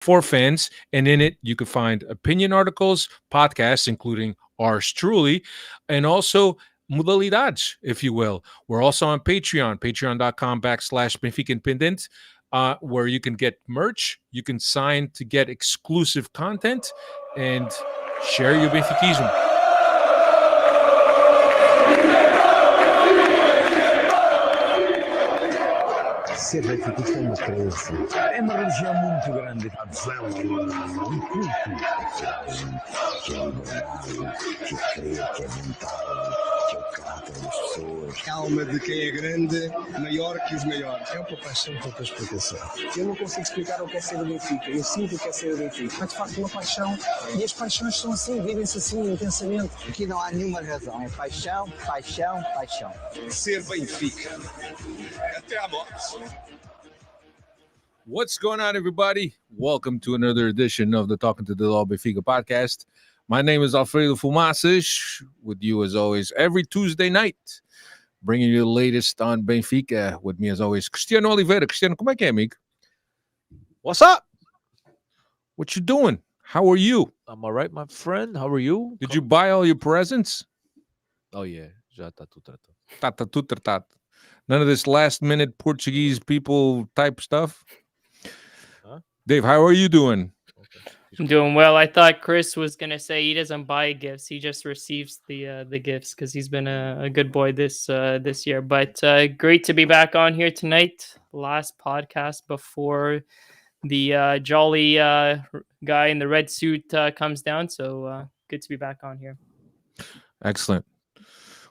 for fans. And in it, you can find opinion articles, podcasts, including ours truly, and also modalidades, if you will. We're also on Patreon, patreon.com/Benfica Independent, where you can get merch, you can sign to get exclusive content, and share your Benfiquismo. Ser benfiquista é uma crença. É uma religião muito grande. A adesão, um culto. Que é liberdade, que é crer, que é mental, que é o caráter das pessoas. A alma de quem é grande, maior que os maiores. É uma paixão com outra explicação. Eu não consigo explicar o que é ser do Benfica. Eu sinto o que é ser do Benfica. Mas de facto uma paixão. E as paixões são assim, vivem-se assim intensamente. Aqui não há nenhuma razão. É paixão, paixão, paixão. Ser Benfica. Até à morte. What's going on, everybody? Welcome to another edition of the Talking to the Law Benfica podcast. My name is Alfredo Fumaças, with you as always every Tuesday night, bringing you the latest on Benfica. With me as always, Cristiano Oliveira. Cristiano, como é que é, amigo? What's up? What you doing? How are you? I'm all right, my friend. How are you? Did you buy all your presents? Oh, yeah. Já tá tudo tratado. Tá tudo tratado. None of this last-minute Portuguese people type stuff? Huh? Dave, how are you doing? I'm doing well. I thought Chris was gonna say he doesn't buy gifts; he just receives the gifts because he's been a good boy this year. But great to be back on here tonight. Last podcast before the jolly guy in the red suit comes down. So good to be back on here. Excellent.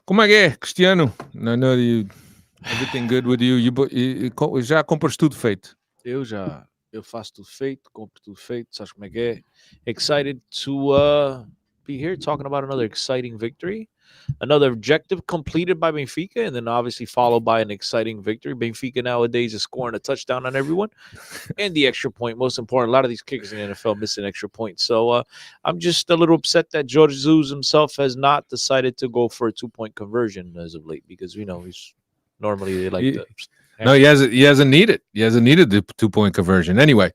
Como é que é, Cristiano? I know you. Everything good with you? Já compras tudo feito? Eu faço tudo feito, compro tudo feito, sabes como é que é? Excited to be here talking about another exciting victory, another objective completed by Benfica, and then obviously followed by an exciting victory. Benfica nowadays is scoring a touchdown on everyone, and the extra point, most important. A lot of these kickers in the NFL miss an extra point. So I'm just a little upset that Jorge Jesus himself has not decided to go for a 2-point conversion as of late, because, you know, he's normally they like to... No, he hasn't needed. He hasn't needed the 2-point conversion. Anyway,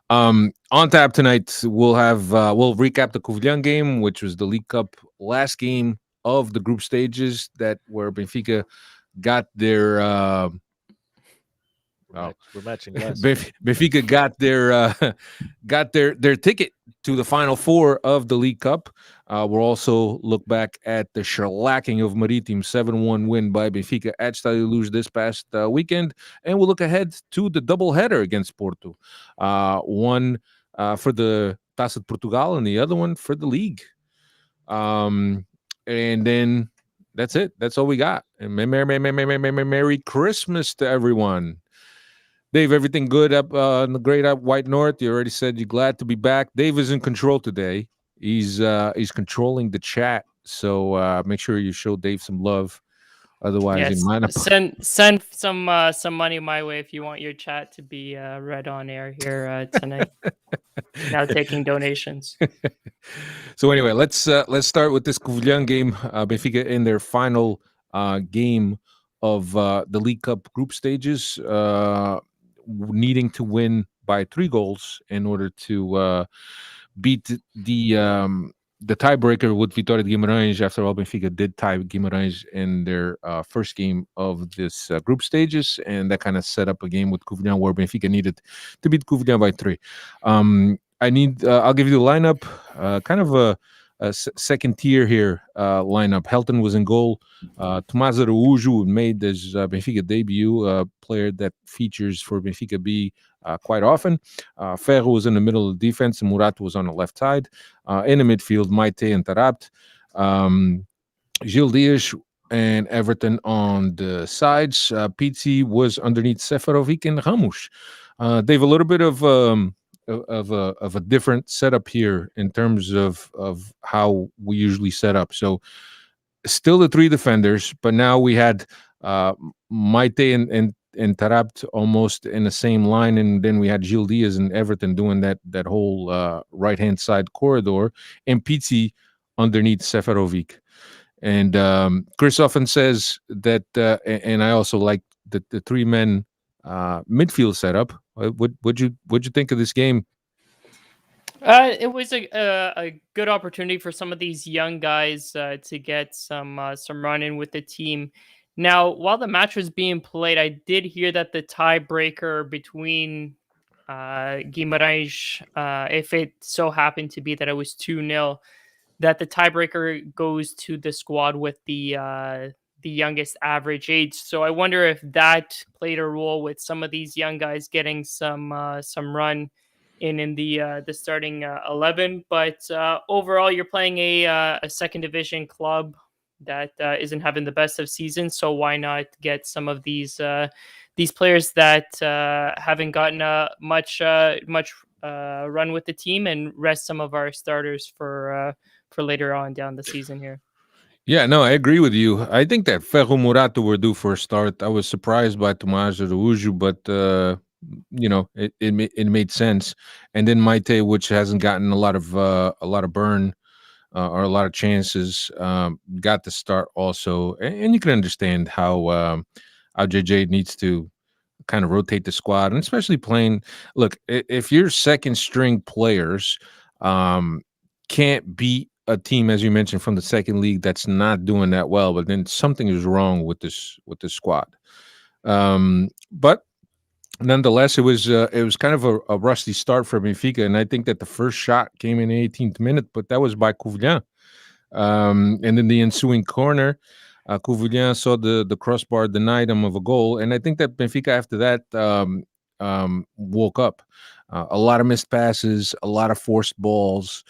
on tap tonight, we'll recap the Covilhã game, which was the League Cup last game of the group stages where Benfica got their we're matching glasses. Benfica got their ticket to the Final Four of the League Cup. We'll also look back at the shellacking of Maritim 7-1 win by Benfica at Estádio da Luz this past weekend, and we'll look ahead to the doubleheader against Porto. One for the Taça de Portugal and the other one for the league. And then that's it. That's all we got. And Merry Christmas to everyone. Dave, everything good up in the great up White North? You already said you're glad to be back. Dave is in control today. He's controlling the chat, so make sure you show Dave some love. Otherwise, yes, he might not. Send some money my way if you want your chat to be read on air here tonight. Now taking donations. So anyway, let's start with this Covilhã game. Benfica in their final game of the League Cup group stages. Needing to win by 3 goals in order to beat the tiebreaker with Vitória de Guimarães. After all, Benfica did tie Guimarães in their first game of this group stages, and that kind of set up a game with Covilhã where Benfica needed to beat Covilhã by 3. I'll give you the lineup, kind of a second tier here lineup. Helton was in goal. Tomás Araújo made his Benfica debut, a player that features for Benfica B quite often. Ferro was in the middle of the defense, and Murato was on the left side. In the midfield, Maite and Taarabt. Gil Dias and Everton on the sides. Pizzi was underneath Seferovic and Ramos. They've a little bit of a different setup here in terms of how we usually set up. So still the 3 defenders, but now we had Maite and Taarabt almost in the same line, and then we had Gil Dias and Everton doing that whole right-hand side corridor, and Pizzi underneath Seferovic. And Chris often says that, and I also like the 3-men midfield setup. What'd you think of this game? It was a good opportunity for some of these young guys to get some run in with the team. Now, while the match was being played, I did hear that the tiebreaker between Guimarães, if it so happened to be that it was 2-0, that the tiebreaker goes to the squad with the youngest average age. So I wonder if that played a role with some of these young guys getting some run in the starting 11. But overall, you're playing a second division club that isn't having the best of seasons. So why not get some of these players that haven't gotten much run with the team and rest some of our starters for later on down the season here. Yeah, no, I agree with you. I think that Ferro Murato were due for a start. I was surprised by Tomás Araújo, but it made sense. And then Maite, which hasn't gotten a lot of burn or a lot of chances, got the start also. And you can understand how JJ needs to kind of rotate the squad, and especially playing. Look, if your second string players can't beat a team, as you mentioned, from the second league that's not doing that well, but then something is wrong with this squad. But nonetheless, it was kind of a rusty start for Benfica, and I think that the first shot came in the 18th minute, but that was by Covilhã. And then the ensuing corner, Covilhã saw the crossbar, denied him of a goal, and I think that Benfica after that woke up. A lot of missed passes, a lot of forced balls.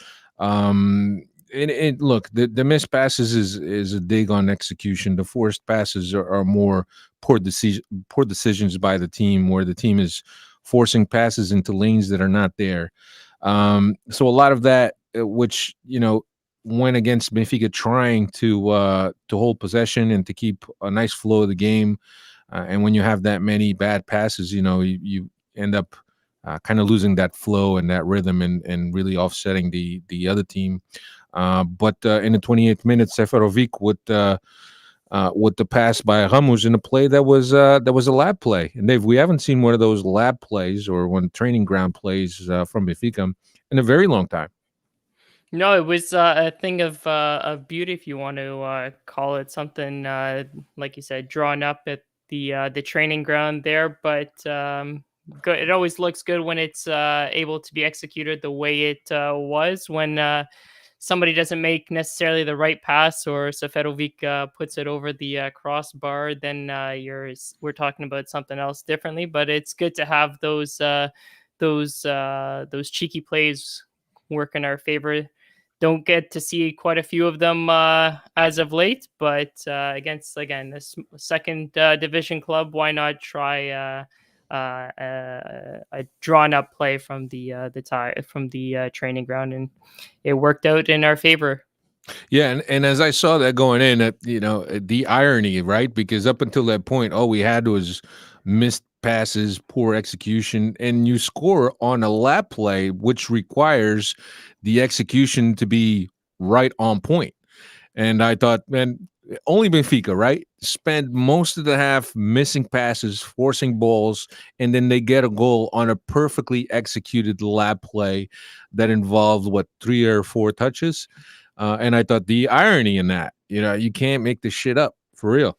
Look, the missed passes is a dig on execution. The forced passes are more poor decisions by the team, where the team is forcing passes into lanes that are not there. So a lot of that, which went against Benfica trying to hold possession and to keep a nice flow of the game. And when you have that many bad passes, you end up kind of losing that flow and that rhythm and really offsetting the other team. But in the 28th minute, Seferovic with the pass by Ramos in a play that was a lab play. And Dave, we haven't seen one of those lab plays or one training ground plays from Benfica in a very long time. No, it was a thing of beauty, if you want to call it something. Like you said, drawn up at the training ground there, but good. It always looks good when it's able to be executed the way it was when somebody doesn't make necessarily the right pass or Seferovic puts it over the crossbar. Then we're talking about something else differently. But it's good to have those cheeky plays work in our favor. Don't get to see quite a few of them as of late, but against, again, this second division club, why not try a drawn up play from the training ground, and it worked out in our favor. Yeah, and as I saw that going in, the irony, right? Because up until that point, all we had was missed passes, poor execution, and you score on a lap play, which requires the execution to be right on point. And I thought, man, only Benfica, right? Spend most of the half missing passes, forcing balls, and then they get a goal on a perfectly executed lap play that involved, 3 or 4 touches. And I thought the irony in that, you can't make this shit up for real.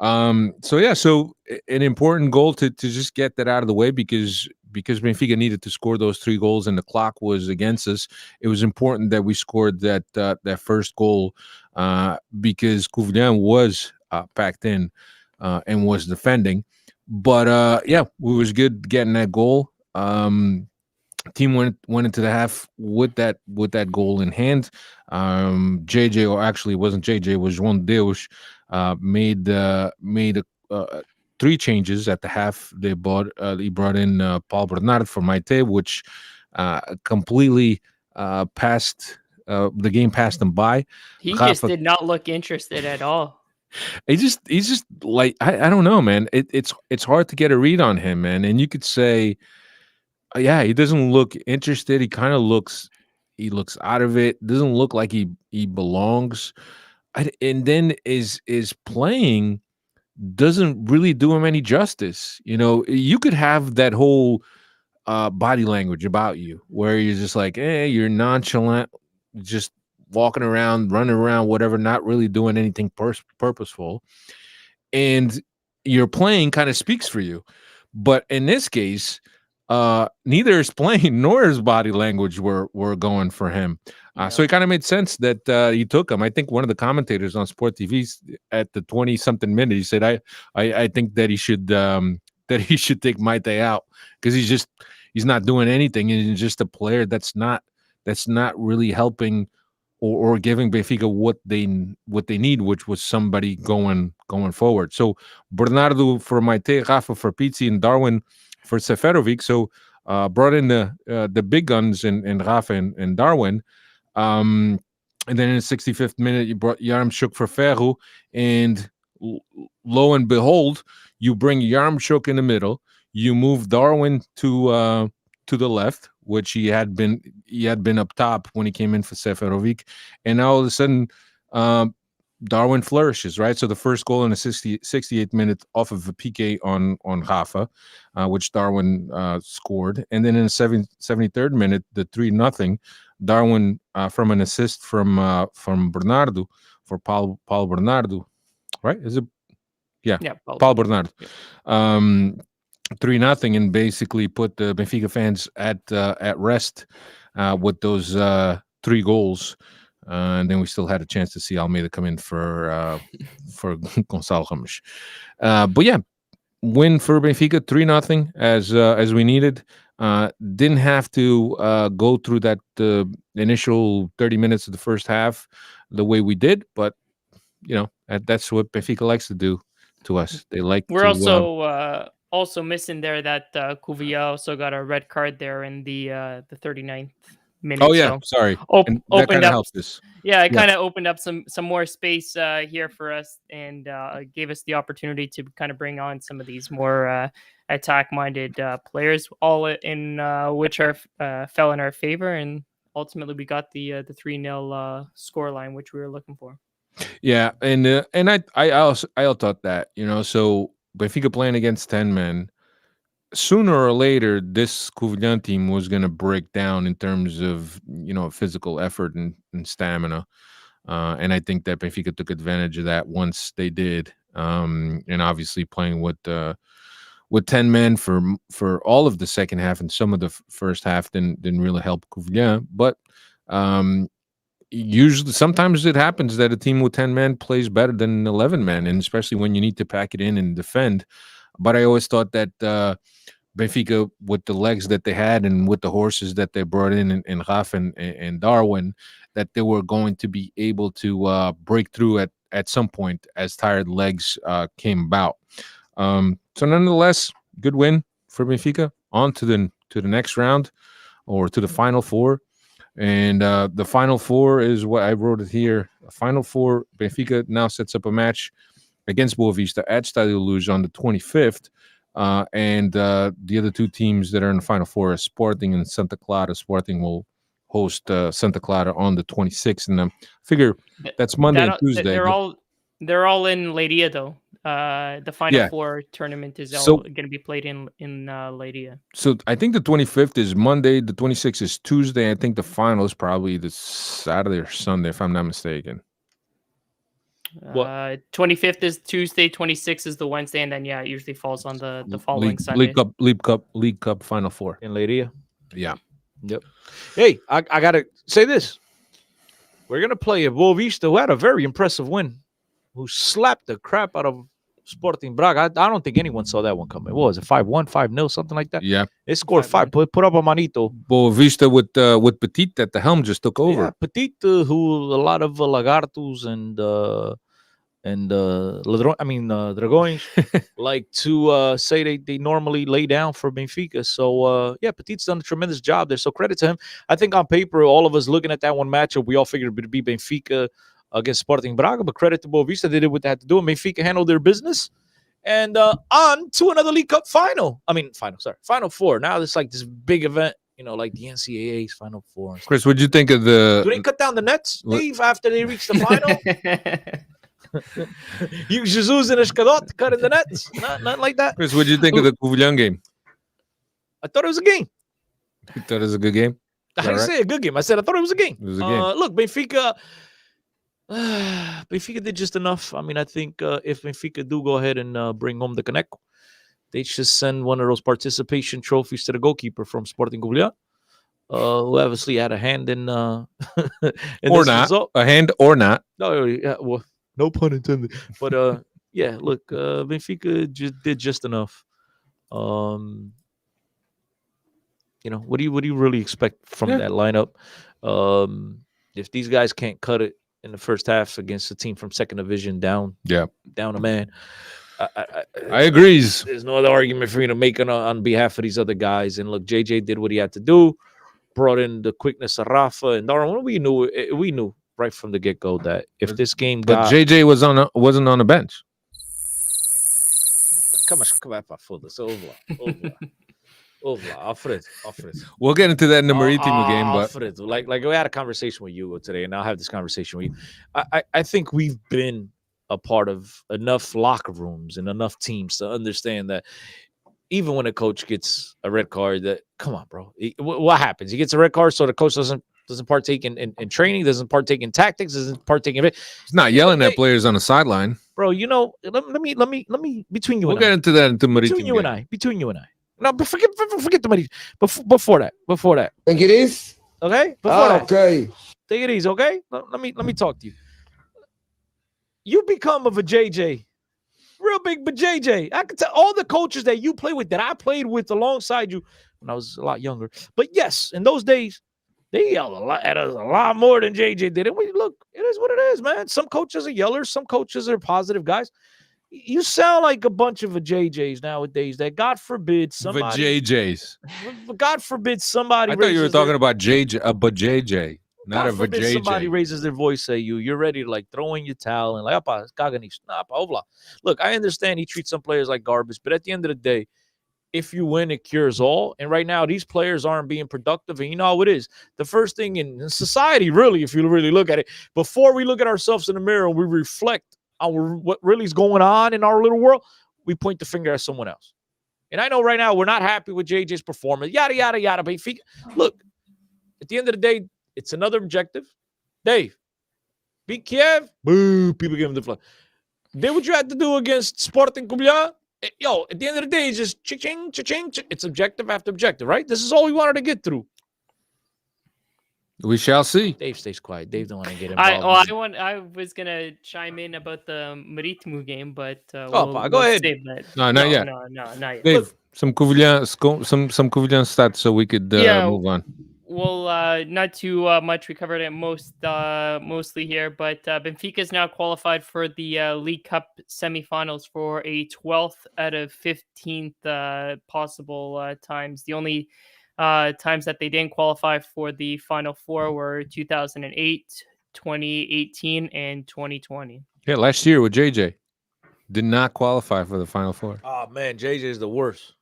So an important goal to just get that out of the way because Benfica needed to score those 3 goals and the clock was against us. It was important that we scored that first goal because Covilhã was packed in and was defending. But it was good getting that goal. Team went into the half with that goal in hand. JJ, or actually it wasn't JJ, it was João Deus, made 3 changes at the half. He brought in Paul Bernard for Maite, which completely passed the game, passed him by. He just did not look interested at all. He's just like I don't know, man. It's hard to get a read on him, man. And you could say, yeah, he doesn't look interested. He kind of looks out of it. Doesn't look like he belongs. And then is playing doesn't really do him any justice. You could have that whole body language about you, where you're just like, you're nonchalant, just walking around, running around, whatever, not really doing anything purposeful, and your playing kind of speaks for you. But in this case, neither his playing nor his body language were going for him. So it kind of made sense that he took him. I think one of the commentators on Sport TV at the 20-something minute, he said, I think that he should take Maite out, because he's not doing anything, and he's just a player that's not really helping or giving Benfica what they need, which was somebody going forward. So Bernardo for Maite, Rafa for Pizzi, and Darwin for Seferovic. So brought in the big guns in Rafa and Darwin. And then in the 65th minute, you brought Yaremchuk for Ferro, and lo and behold, you bring Yaremchuk in the middle. You move Darwin to the left, which he had been up top when he came in for Seferovic, and now all of a sudden, Darwin flourishes, right? So the first goal in the 68th minute off of a PK on Rafa, which Darwin scored, and then in the 73rd minute, the 3-0, Darwin from an assist from Bernardo for Paul Bernardo, right? Is it? Yeah, Paul Bernardo. 3-0, and basically put the Benfica fans at rest with those 3 goals. And then we still had a chance to see Almeida come in for Gonçalo Ramos. But yeah, win for Benfica, 3-0 as we needed. Didn't have to go through that initial 30 minutes of the first half the way we did, but that's what Benfica likes to do to us. They like. We're also missing there that Cuvia also got a red card there in the 39th minute. Oh yeah, sorry. Opened up. Helped us. Yeah, it kind of opened up some more space here for us, and gave us the opportunity to kind of bring on some of these more attack-minded players, all in which fell in our favor, and ultimately we got the 3-0 scoreline which we were looking for. Yeah, and I also thought that, so Benfica playing against 10 men, sooner or later this Covilhã team was going to break down in terms of physical effort and stamina, and I think that Benfica took advantage of that once they did, and obviously playing with 10 men for all of the second half and some of the first half didn't really help Covilhã, but usually sometimes it happens that a team with 10 men plays better than 11 men, and especially when you need to pack it in and defend. But I always thought that Benfica, with the legs that they had and with the horses that they brought in Rafa and Darwin, that they were going to be able to break through at some point as tired legs came about. So nonetheless, good win for Benfica. On to the next round, or to the Final Four. And the Final Four is what I wrote it here. Final Four, Benfica now sets up a match against Boa Vista at Estádio Luz on the 25th. And the other 2 teams that are in the Final Four are Sporting and Santa Clara. Sporting will host Santa Clara on the 26th. And I figure that's Monday and Tuesday. They're all in Leiria, though. The Final Four tournament is going to be played in Leiria. So I think the 25th is Monday, the 26th is Tuesday. I think the final is probably the Saturday or Sunday, if I'm not mistaken. 25th is Tuesday, 26th is the Wednesday, and then it usually falls on the following Sunday. League Cup Final Four in Leiria. Yeah. Yep. Hey, I gotta say this. We're gonna play a Boa Vista who had a very impressive win, who slapped the crap out of Sporting Braga. I don't think anyone saw that one coming. What was it, 5-1, 5-0, something like that? Yeah. They scored 5. Put up a manito. Boa Vista with Petit at the helm just took over. Yeah, Petit, who a lot of Lagartos and Dragões like to say they normally lay down for Benfica. So, Petit's done a tremendous job there. So credit to him. I think on paper, all of us looking at that one matchup, we all figured it would be Benfica against Sporting Braga, but credit to Boa Vista. They did what they had to do, and Benfica handled their business. And on to another League Cup Final Four. Now it's like this big event, like the NCAA's Final Four. Chris, what'd you think of the... Do they cut down the nets, Dave, after they reach the final? You Jesus and Escadot cutting the nets? Not like that. Chris, what'd you think of the Covilhã game? I thought it was a game. You thought it was a good game? I Is didn't that say a good game. I said I thought it was a game. It was a game. Look, Benfica. Benfica did just enough. I mean, I think if Benfica do go ahead and bring home the Connect, they should send one of those participation trophies to the goalkeeper from Sporting Covilhã, who obviously had a hand in, in Or this not. result. A hand or not. No, yeah, well, no pun intended. But yeah, look, Benfica did just enough. You know, what do you really expect from Yeah. that lineup? If these guys can't cut it in the first half against a team from second division down a man, I agrees. there's no other argument for you to make on behalf of these other guys. And look, JJ did what he had to do, brought in the quickness of Rafa and Darwin. We knew right from the get go that if this game But got JJ wasn't on the bench. come on, foda-se, ouve lá, Alfred. We'll get into that in the Marítimo game, but Alfred, like we had a conversation with you today, and I'll have this conversation with you. I think we've been a part of enough locker rooms and enough teams to understand that even when a coach gets a red card, that come on, bro, what happens? He gets a red card, so the coach doesn't partake in training, doesn't partake in tactics, doesn't partake in it. he's not yelling at players on the sideline. Bro, you know, let me between you We'll and get into that into between Marítimo you game. and I, between you and I. No, but forget the money. Before that. Think it is? Okay? Before that. Okay. Take it easy, okay? Let me talk to you. You become of a JJ. Real big but JJ. I can tell all the coaches that you play with, that I played with alongside you when I was a lot younger. But yes, in those days, they yelled at us a lot more than JJ did. And we look, it is what it is, man. Some coaches are yellers, some coaches are positive guys. You sound like a bunch of a JJs nowadays that God forbid For somebody JJs. God forbid somebody I thought you were raises talking their- about JJ, but JJ, not God a forbid somebody JJ. raises their voice at you, you're ready to like throw in your towel and like, "Apa, caga nisto." Nah, pa, ovla. Look, I understand he treats some players like garbage, but at the end of the day, if you win, it cures all. And right now, these players aren't being productive. And you know how it is. The first thing in society, really, if you really look at it, before we look at ourselves in the mirror and we reflect on what really is going on in our little world, we point the finger at someone else. And I know right now we're not happy with JJ's performance. Yada, yada, yada. But look, at the end of the day, it's another objective. Dave, beat Kiev. Boo, people give him the flag. Did what you had to do against Sporting Covilhã. Yo, at the end of the day, it's just cha-ching, cha-ching, cha-ching. It's objective after objective, right? This is all we wanted to get through. We shall see. Dave stays quiet. Dave don't want to get involved. I was gonna chime in about the Marítimo game, but go ahead. save that. No, not yet. No, not yet. Dave, some Covilhã stats so we could move on. Well, not too much. We covered it mostly here, but Benfica is now qualified for the League Cup semifinals for a 12th out of 15th possible times. The only times that they didn't qualify for the Final Four were 2008, 2018, and 2020. Yeah, last year with JJ. Did not qualify for the Final Four. Oh, man, JJ is the worst.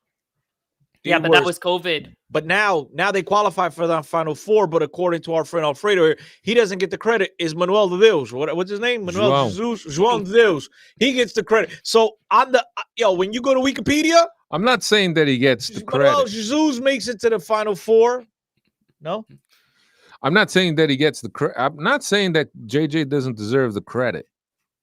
Yeah, but that was COVID. But now they qualify for the Final Four. But according to our friend Alfredo, he doesn't get the credit. Is Manuel de Deus? What's his name? Manuel João de Deus. He gets the credit. So on the when you go to Wikipedia, I'm not saying that he gets the Manuel credit. Jesus makes it to the Final Four. No, I'm not saying that he gets the credit. I'm not saying that JJ doesn't deserve the credit.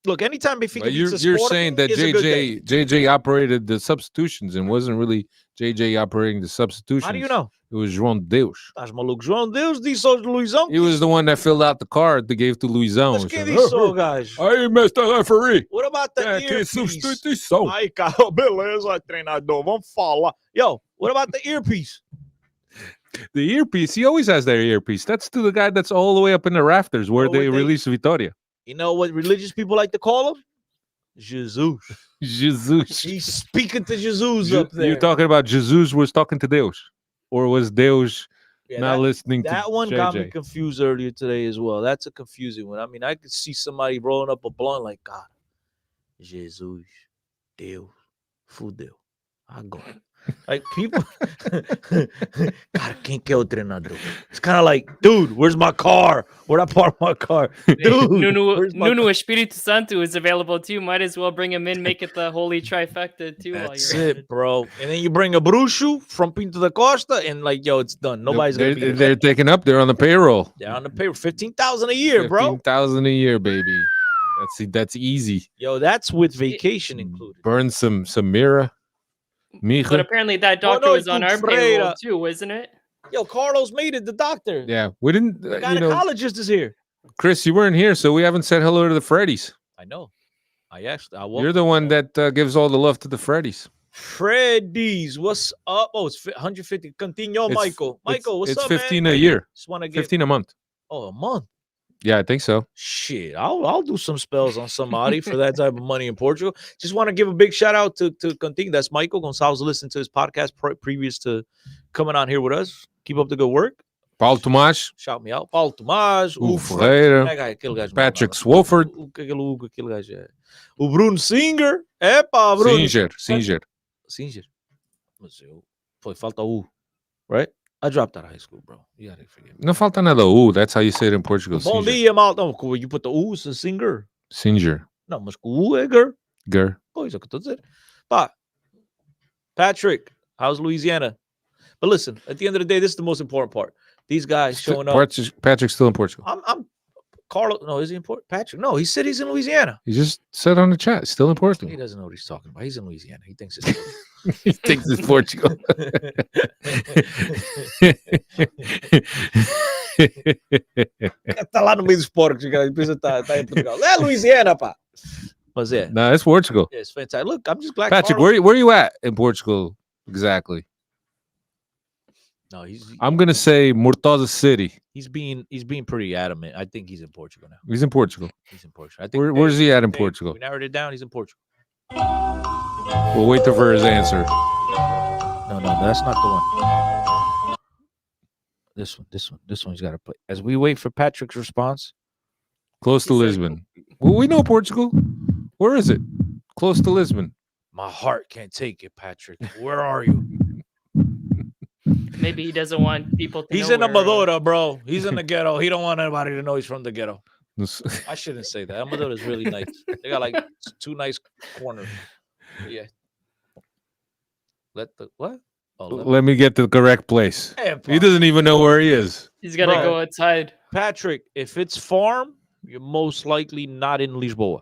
look, anytime Benfica But beats a you're Sporting, saying that it's a good day. JJ operated the substitutions and wasn't really JJ operating the substitutions. How do you know? It was João de Deus. Estás maluco? João Deus disse ao Luizão. He was the one that filled out the card that gave to Luizão. Mas quem disse, ô, gajo? Aí, Mr. Referee. What about the Que earpiece? substituição. Aí, cara, beleza, treinador, vamos falar. Yo, what about the earpiece? The earpiece, he always has that earpiece. That's to the guy that's all the way up in the rafters where Oh, they what they- release Vitória. You know what religious people like to call him? Jesus. Jesus. He's speaking to Jesus up there. You're talking about Jesus was talking to Deus. Or was Deus Yeah, not listening that to one got me JJ? confused earlier today as well. That's a confusing one. I mean, I could see somebody rolling up a blunt like, God, Jesus, Deus, fudeu, agora. Like people, cara, quem que é o treinador? It's kind of like, dude, where's my car? Where'd I park my car? Dude, where's my Nuno Espírito Santo is available too. Might as well bring him in, make it the holy trifecta too. That's while you're at it, bro. And then you bring a Bruxo from Pinto da Costa, and like, yo, it's done. Nobody's gonna be They're taking up. They're on the payroll. They're on the paper. 15,000 a year, bro. 15,000 a year, baby. That's easy. Yo, that's with vacation included. Burn some Mira. But Mija. apparently that doctor was on our payroll too, isn't it? Yo, Carlos made it, the doctor. Yeah, we didn't. The gynecologist is here. Chris, you weren't here, so we haven't said hello to the Freddies. I know. I You're the one that gives all the love to the Freddies. Freddy's, what's up? Oh, it's 150. Continue, Michael. Michael, what's up, 15 man? a year. Just want to get 15 a month. a month. Yeah, I think so. Shit, I'll do some spells on somebody for that type of money in Portugal. Just want to give a big shout out to Continue. That's Michael Gonçalves. Listen to his podcast previous to coming on here with us. Keep up the good work. Paulo Tomás, Shout me out. Paulo Tomás, Hugo Ferreira, aquele gajo Patrick não, Swofford, aquele gajo é. O Bruno Singer. Epa, Bruno. Singer. Singer. Mas eu. Foi, falta U. Right? I dropped out of high school, bro. You gotta forgive me. Não falta nada. That's how you say it in Portugal. Bom Singer. dia, mal. Não, you put the U, it's a singer. Singer. Não, mas com o U é girl. Gur. Pois é o que eu tô dizendo. Pá. Patrick, how's Louisiana? But listen, at the end of the day, this is the most important part. These guys showing up. Patrick's still in Portugal. I'm Carlos. No, is he in Patrick? No, he said he's in Louisiana. He just said on the chat, still in He Portugal. doesn't know what he's talking about. He's in Louisiana. He thinks it's. He thinks it's Portugal. Tá lá no meio dos porcos, cara. Ele pensa tá em Portugal. É Louisiana, pá. Mas é. No, it's Portugal. Yeah, it's fantastic. Look, I'm just glad. Patrick, Carlos... where are you at in Portugal exactly? No, I'm gonna say Mortosa City. He's being pretty adamant. I think he's in Portugal now. He's in Portugal. He's in Portugal. I think Where's he at in Portugal? We narrowed it down. He's in Portugal. We'll wait for his answer. No, that's not the one. This one's got to play. As we wait for Patrick's response. Close to Lisbon. Well, we know Portugal. Where is it? Close to Lisbon. My heart can't take it, Patrick. Where are you? Maybe he doesn't want people to He's know in Amadora, bro. He's in the ghetto. He don't want anybody to know he's from the ghetto. I shouldn't say that. Amadora is really nice. They got like two nice corners. Yeah. What? Oh, let me get to the correct place. Hey, He doesn't even know where he is. He's got to go outside. Patrick, if it's farm, you're most likely not in Lisboa,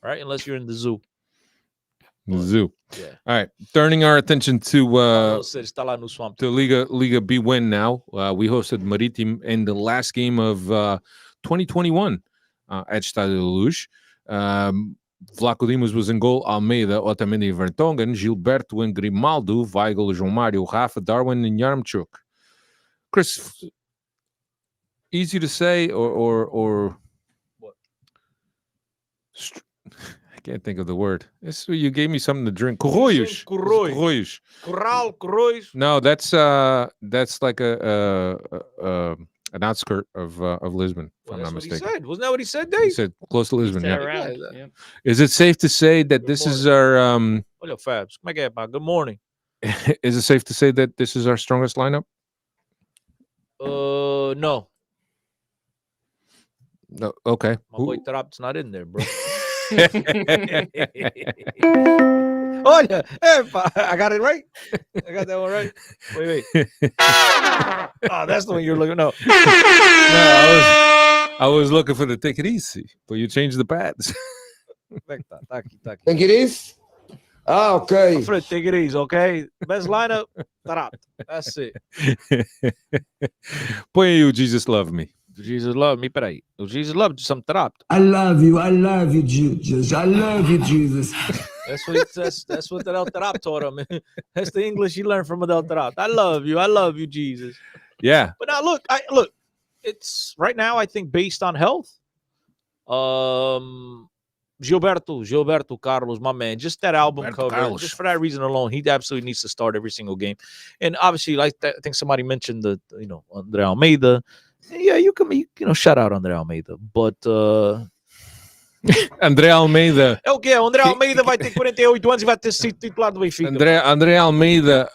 right? Unless you're in the zoo. The zoo. Yeah. All right. Turning our attention to Está lá no swamp. Liga B win now. We hosted Maritim in the last game of 2021 at Estádio da Luz. Vlaco Dimas was in goal. Almeida, Otamendi, Vertonghen, Gilberto and Grimaldo, Weigl, João Mário, Rafa, Darwin, and Yaremchuk. Chris, easy to say or what? I can't think of the word. You gave me something to drink. Corroios. Corroios. No, that's like an outskirt of Lisbon, if I'm not mistaken. Wasn't that what he said, Dave? He said close to Lisbon. Yeah. Around. Yeah. Is it safe to say that this is our Olha, Fabs. Como é que é, pá? Good morning. is it safe to say that this is our strongest lineup? No. No. Okay. My boy Trap's not in there, bro. Olha, epa, I got it right. I got that one right. Wait. Oh, that's the one you're looking. No, I was looking for the take it easy, but you changed the pads. Tá aqui. Take it easy? Ah, ok. I said, take it easy, okay? Best lineup, Trap. That's it. Põe aí o Jesus Love Me. Jesus love me, peraí. O Jesus love some Trap. I love you, Jesus. I love you, Jesus. That's what Adel Trap taught him. That's the English he learned from Adel Trap. I love you, Jesus. Yeah. But now look. It's right now. I think based on health, Gilberto Carlos, my man, just that album Gilberto cover, Carlos. just for that reason alone, he absolutely needs to start every single game. And obviously, like that, I think somebody mentioned Andre Almeida. Yeah, you can shout out Andre Almeida, but André Almeida. É o quê? O André Almeida vai ter 48 anos e vai ter sido titular do Benfica. André Almeida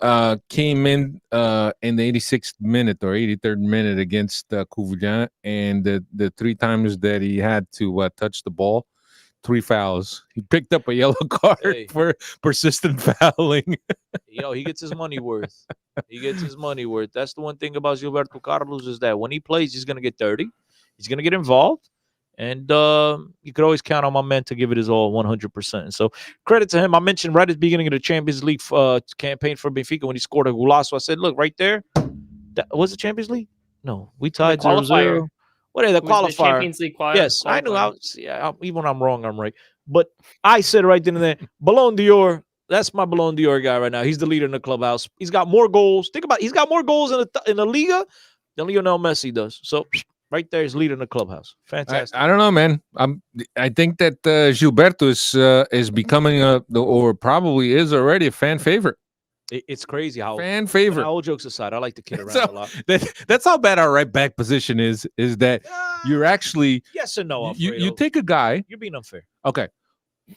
came in the 86th minute or 83rd minute against Covilhã, and the 3 times that he had to touch the ball, 3 fouls. He picked up a yellow card Hey. for persistent fouling. He gets his money worth. He gets his money worth. That's the one thing about Gilberto Carlos is that when he plays, he's going to get dirty. He's going to get involved. And you could always count on my man to give it his all 100%. And so credit to him. I mentioned right at the beginning of the Champions League campaign for Benfica when he scored a golazo. I said, look, right there. That was it Champions League? No, we tied 0-0. What is the qualifier? The Champions League Yes, I knew. Even when I'm wrong, I'm right. But I said right then and there, Ballon d'Or. That's my Ballon d'Or guy right now. He's the leader in the clubhouse. He's got more goals. Think about it. He's got more goals in the Liga than Lionel Messi does. So right there, he's leader in the clubhouse. Fantastic. I don't know, man. I think that Gilberto is becoming or probably is already a fan favorite. It's crazy how fan favorite. All jokes aside, I like to kid around So, a lot. That's how bad our right back position is that you're actually Yes and no. you Alfredo. take a guy. You're being unfair. Okay,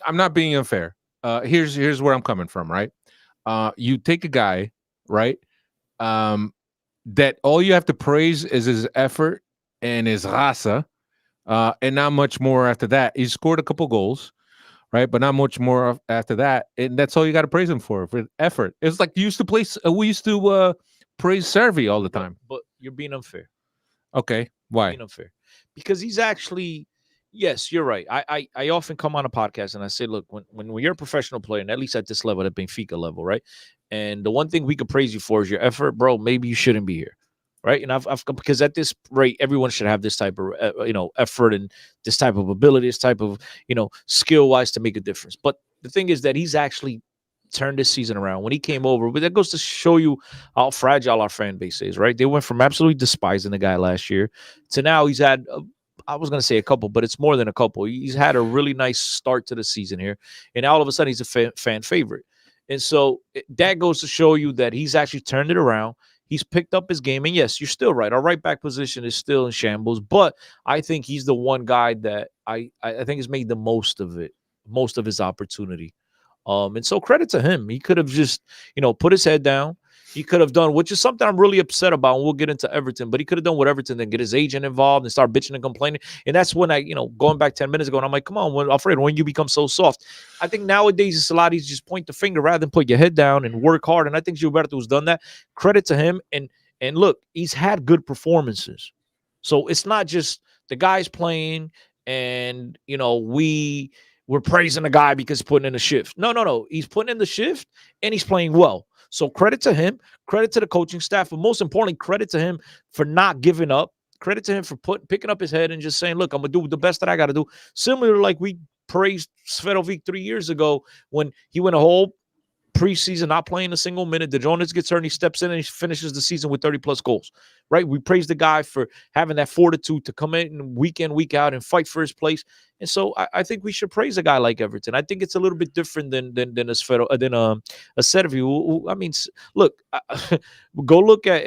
I'm not being unfair. Here's where I'm coming from, right? You take a guy, right? That all you have to praise is his effort and his raça, and not much more after that. He scored a couple goals, right? But not much more after that, and that's all you got to praise him for effort. It's like we used to praise Servi all the time. But you're being unfair. Okay, why? Being unfair because he's actually. Yes, you're right. I often come on a podcast and I say, look, when you're a professional player, and at least at this level, at Benfica level, right? And the one thing we could praise you for is your effort, bro. Maybe you shouldn't be here, right? And I've because at this rate, everyone should have this type of effort and this type of ability, this type of skill wise to make a difference. But the thing is that he's actually turned this season around when he came over. But that goes to show you how fragile our fan base is, right? They went from absolutely despising the guy last year to now he's had. I was going to say a couple, but it's more than a couple. He's had a really nice start to the season here. And all of a sudden, he's a fan favorite. And so that goes to show you that he's actually turned it around. He's picked up his game. And yes, you're still right. Our right back position is still in shambles. But I think he's the one guy that I think has made the most of it, most of his opportunity. And so credit to him. He could have just, put his head down. He could have done, which is something I'm really upset about, and we'll get into Everton, but he could have done what Everton then get his agent involved and start bitching and complaining. And that's when I, going back 10 minutes ago, and I'm like, come on, Alfredo, when you become so soft. I think nowadays it's a lot easier to just point the finger rather than put your head down and work hard. And I think Gilberto's done that. Credit to him. And look, he's had good performances. So it's not just the guys playing and, we're praising the guy because he's putting in the shift. No. He's putting in the shift and he's playing well. So credit to him, credit to the coaching staff, but most importantly, credit to him for not giving up. Credit to him for picking up his head and just saying, look, I'm going to do the best that I got to do. Similar to like we praised Seferovic 3 years ago when he went a whole preseason not playing a single minute. The Jonas gets hurt and he steps in and he finishes the season with 30-plus goals, right? We praise the guy for having that fortitude to come in week out and fight for his place. And so I think we should praise a guy like Everton. I think it's a little bit different than a Servi. I mean, look, go look at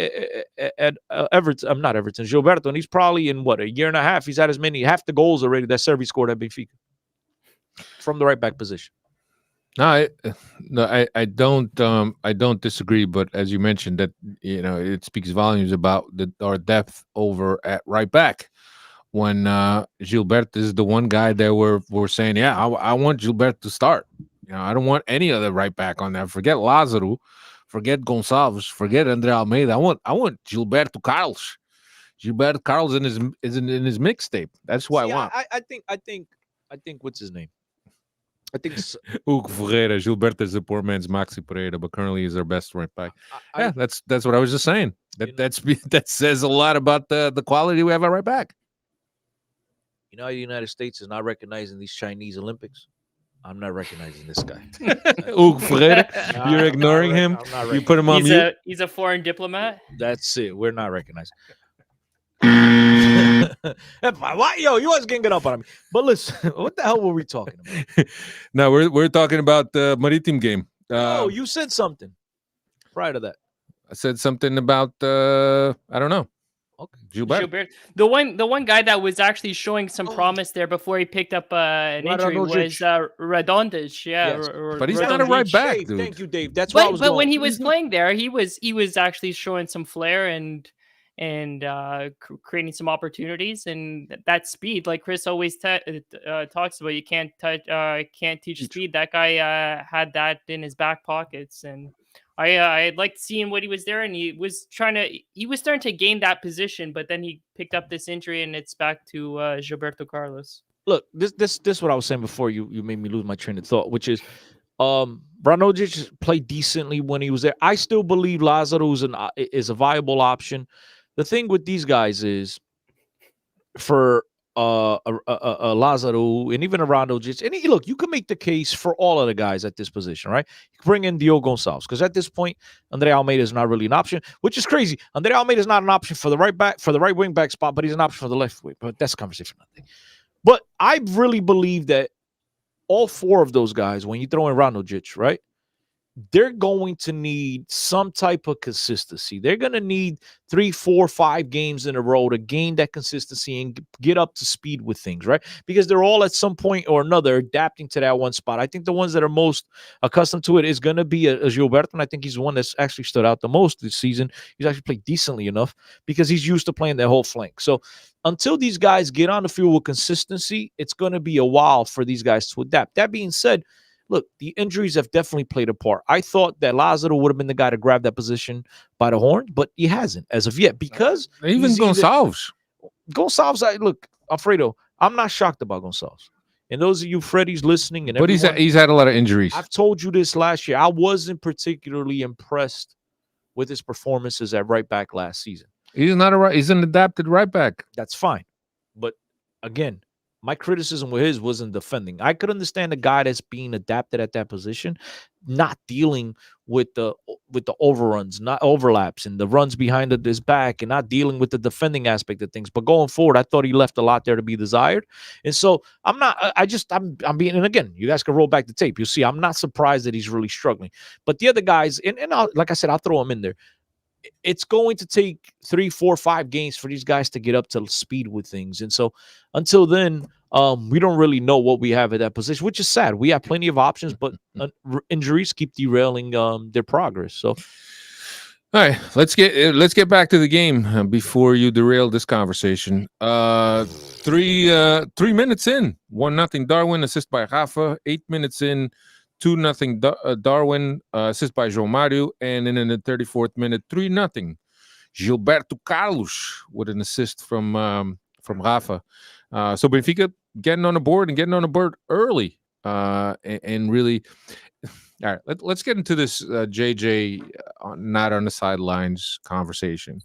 Everton. I'm not Everton, Gilberto, and he's probably in a year and a half. He's had half the goals already that Servi scored at Benfica from the right back position. No, I don't disagree. But as you mentioned, that it speaks volumes about our depth over at right back. When Gilberto is the one guy that we're saying, yeah, I want Gilberto to start. I don't want any other right back on there. Forget Lázaro, forget Gonçalves, forget André Almeida. I want Gilberto Carlos. Gilberto Carlos is in his mixtape. That's what I want. I think what's his name? I think Hugo Ferreira. Gilberto is a poor man's Maxi Pereira, but currently he's our best right back. That's what I was just saying. That says a lot about the quality we have at right back. The United States is not recognizing these Chinese Olympics. I'm not recognizing this guy. Hugo Ferreira, you're ignoring him. You put him on mute. He's a foreign diplomat. That's it. We're not recognizing. Why, you always getting up on me. But listen, what the hell were we talking about? No, we're talking about the Maritim game. You said something prior to that. I said something about I don't know. Okay. Gilberto. Gilberto. The one guy that was actually showing some promise there before he picked up an injury was Radonjic. Yeah, Yes. But he's not a right back, Dave, dude. Thank you, Dave. That's why I was but going. when he was playing there, he was actually showing some flair and creating some opportunities and that speed, like Chris always talks about. You can't teach speed. That guy had that in his back pockets, and I liked seeing what he was there, and he was starting to gain that position, but then he picked up this injury, and it's back to Gilberto Carlos. Look, this what I was saying before you made me lose my train of thought, which is Branojic played decently when he was there. I still believe Lazaro is a viable option. The thing with these guys is for Lazaro and even Branojic, and look, you can make the case for all of the guys at this position, right? You can bring in Diogo Gonçalves because at this point, Andre Almeida is not really an option, which is crazy. Andre Almeida is not an option for the right wing back spot, but he's an option for the left wing. But that's a conversation, I think. But I really believe that all four of those guys, when you throw in Branojic, right, they're going to need some type of consistency. They're going to need 3, 4, 5 games in a row to gain that consistency and get up to speed with things, right? Because they're all at some point or another adapting to that one spot. I think the ones that are most accustomed to it is going to be a Gilberto, and I think he's the one that's actually stood out the most this season. He's actually played decently enough because he's used to playing that whole flank. So until these guys get on the field with consistency, it's going to be a while for these guys to adapt. That being said, look, the injuries have definitely played a part. I thought that Lazaro would have been the guy to grab that position by the horn, but he hasn't as of yet because Even Gonçalves. Look, Alfredo, I'm not shocked about Gonçalves. And those of you Freddy's listening, and But he's had a lot of injuries. I've told you this last year. I wasn't particularly impressed with his performances at right back last season. He's not he's an adapted right back. That's fine. But again, my criticism with his wasn't defending. I could understand a guy that's being adapted at that position, not dealing with the overruns, not overlaps, and the runs behind his back, and not dealing with the defending aspect of things. But going forward, I thought he left a lot there to be desired. And so I'm being, and again, you guys can roll back the tape. You'll see I'm not surprised that he's really struggling. But the other guys, and like I said, I'll throw him in there. It's going to take 3, 4, 5 games for these guys to get up to speed with things. And so until then, we don't really know what we have at that position, which is sad. We have plenty of options, but injuries keep derailing their progress. So, all right, let's get back to the game before you derail this conversation. 3 minutes in, 1-0 Darwin, assist by Rafa. 8 minutes in, 2-0 Darwin, assist by João Mário, and then in the 34th minute, 3-0 Gilberto Carlos with an assist from Rafa. So Benfica getting on the board early, and really. All right, let's get into this JJ not on the sidelines conversation.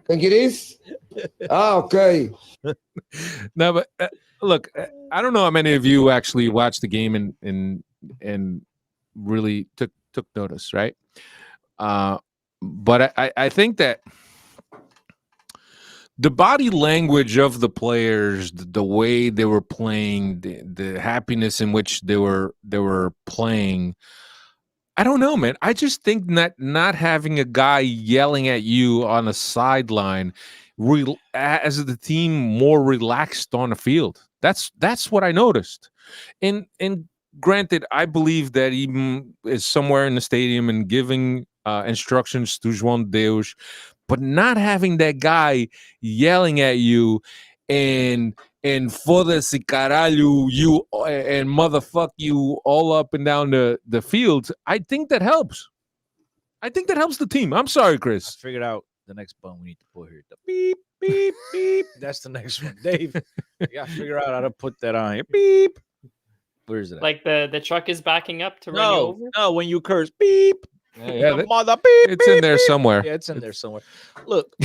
Think it is? Okay. No, but look, I don't know how many of you actually watched the game and really took notice, right? But I think that the body language of the players, the way they were playing, the happiness in which they were playing, I don't know, man. I just think that not having a guy yelling at you on a sideline as the team more relaxed on the field. That's what I noticed. And granted, I believe that even is somewhere in the stadium and giving instructions to João Deus, but not having that guy yelling at you and foda-se caralho, you and motherfuck you all up and down the field, I think that helps. I think that helps the team. I'm sorry, Chris. I figured out the next button we need to put here. The beep, beep, beep. That's the next one. Dave, you got to figure out how to put that on here. Beep. Where is it? Like the truck is backing up to run you over? No, when you curse, beep. Mother beep. It's in there somewhere. Yeah, it's in there somewhere. Look,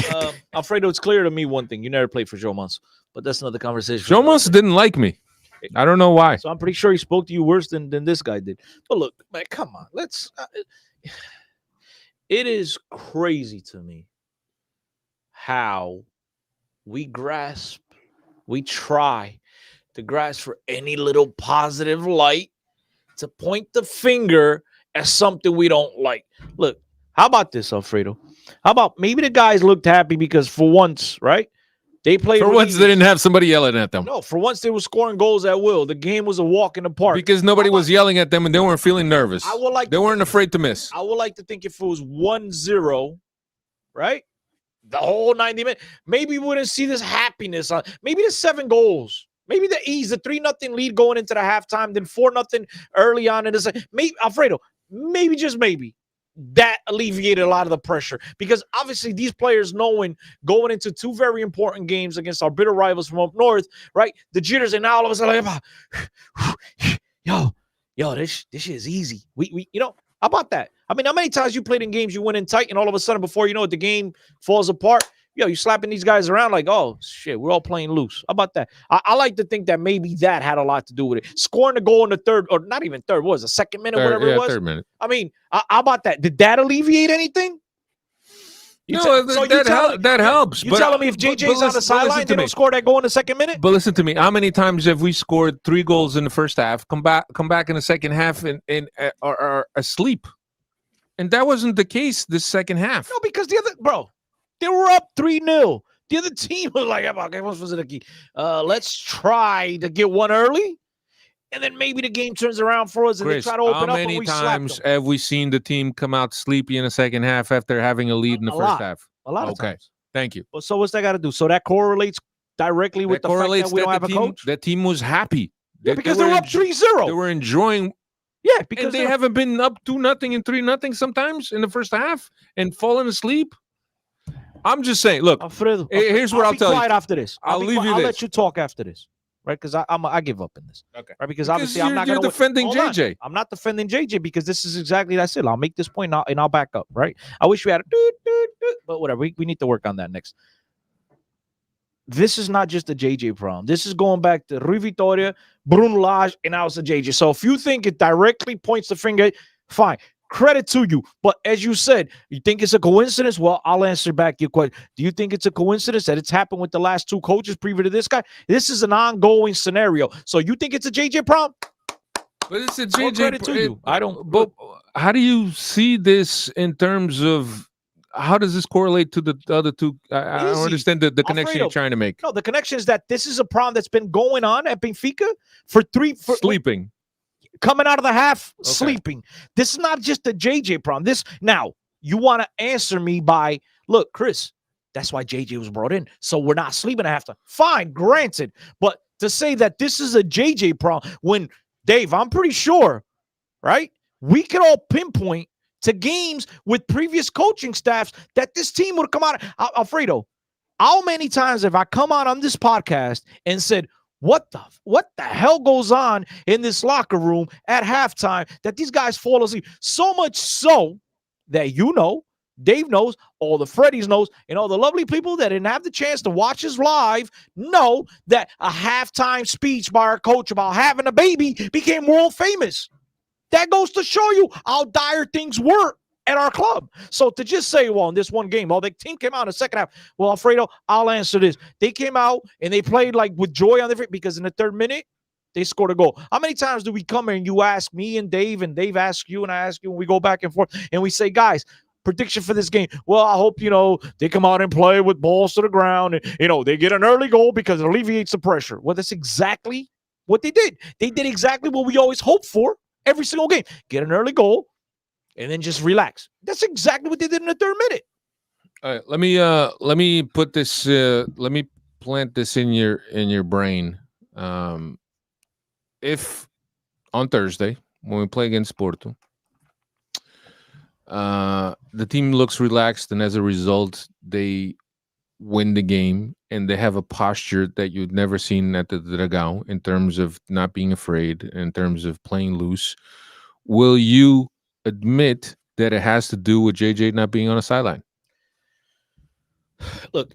Alfredo, it's clear to me one thing. You never played for João Manso, but that's another conversation. João Manso didn't like me. I don't know why. So I'm pretty sure he spoke to you worse than this guy did. But look, man, come on. Let's. It is crazy to me how we try to grasp for any little positive light to point the finger at something we don't like. Look, how about this, Alfredo? How about maybe the guys looked happy because for once, right? They played For once, they didn't have somebody yelling at them. No, for once they were scoring goals at will. The game was a walk in the park. Because nobody was yelling at them and they weren't feeling nervous. They weren't afraid to miss. I would like to think if it was 1-0, right? The whole 90 minutes, maybe we wouldn't see this happiness. Maybe the 7 goals. Maybe the 3-0 lead going into the halftime, then 4-0 early on in the maybe Alfredo, maybe just maybe that alleviated a lot of the pressure because obviously these players knowing going into 2 very important games against our bitter rivals from up north, right? The jitters and now all of a sudden like, yo, this shit is easy. We how about that? I mean, how many times you played in games you went in tight and all of a sudden before you know it, the game falls apart? Yo, you slapping these guys around like, oh, shit, we're all playing loose. How about that? I like to think that maybe that had a lot to do with it. Scoring the goal in the third, or not even third, what was it, second minute, whatever it was? Third minute. I mean, how about that? Did that alleviate anything? That helps. You telling me if JJ's on the sideline, they don't score that goal in the second minute? But listen to me. How many times have we scored 3 goals in the first half, come back in the second half and are asleep? And that wasn't the case this second half. No, because they were up 3-0. The other team was like, let's try to get one early, and then maybe the game turns around for us and Chris, they try to open up and we how many slap times them. have we seen the team come out sleepy in the second half after having a lead in the first half? A lot of times. Thank you. Well, so what's that got to do? So that correlates directly with the fact that we don't have a coach? That team was happy. Yeah, because they were up 3-0. They were enjoying. Yeah, because and they haven't been up 2-0 and 3-0 sometimes in the first half and fallen asleep. I'm just saying, look, Alfredo, here's what I'll tell you. Quiet after this. I'll leave you I'll this. let you talk after this, right? Because I give up in this. Okay. Right? Because obviously I'm not you're going to defending JJ. I'm not defending JJ because this is exactly that's it. I'll make this point and I'll back up, right? I wish we had but whatever. We need to work on that next. This is not just a JJ problem. This is going back to Rui Vitória, Bruno Lage, and now it's a JJ. So if you think it directly points the finger, fine. Credit to you. But as you said, you think it's a coincidence? Well, I'll answer back your question. Do you think it's a coincidence that it's happened with the last 2 coaches previous to this guy? This is an ongoing scenario. So you think it's a JJ problem? But it's a More JJ. credit to you. I don't. But how do you see this in terms of how does this correlate to the other 2? I don't understand the connection you're trying to make. No, the connection is that this is a problem that's been going on at Benfica for sleeping. Coming out of the half, sleeping. This is not just a JJ problem. Now, you want to answer me by, look, Chris, that's why JJ was brought in. So we're not sleeping at halftime. Fine, granted. But to say that this is a JJ problem, when, Dave, I'm pretty sure, right? We can all pinpoint to games with previous coaching staffs that this team would come out. Alfredo, how many times have I come out on this podcast and said, what the hell goes on in this locker room at halftime that these guys fall asleep? So much so that Dave knows, all the Freddies knows, and all the lovely people that didn't have the chance to watch us live know that a halftime speech by our coach about having a baby became world famous. That goes to show you how dire things were at our club. So to just say, well, in this one game, the team came out in the second half. Well, Alfredo, I'll answer this. They came out and they played like with joy on their feet because in the third minute, they scored a goal. How many times do we come here and you ask me and Dave asks you and I ask you and we go back and forth and we say, guys, prediction for this game. Well, I hope, they come out and play with balls to the ground and, they get an early goal because it alleviates the pressure. Well, that's exactly what they did. They did exactly what we always hope for every single game. Get an early goal. And then just relax. That's exactly what they did in the third minute. All right, let me put this. Let me plant this in your brain. If on Thursday when we play against Porto, the team looks relaxed, and as a result, they win the game, and they have a posture that you've never seen at the Dragão in terms of not being afraid, in terms of playing loose. Will you admit that it has to do with JJ not being on the sideline? Look,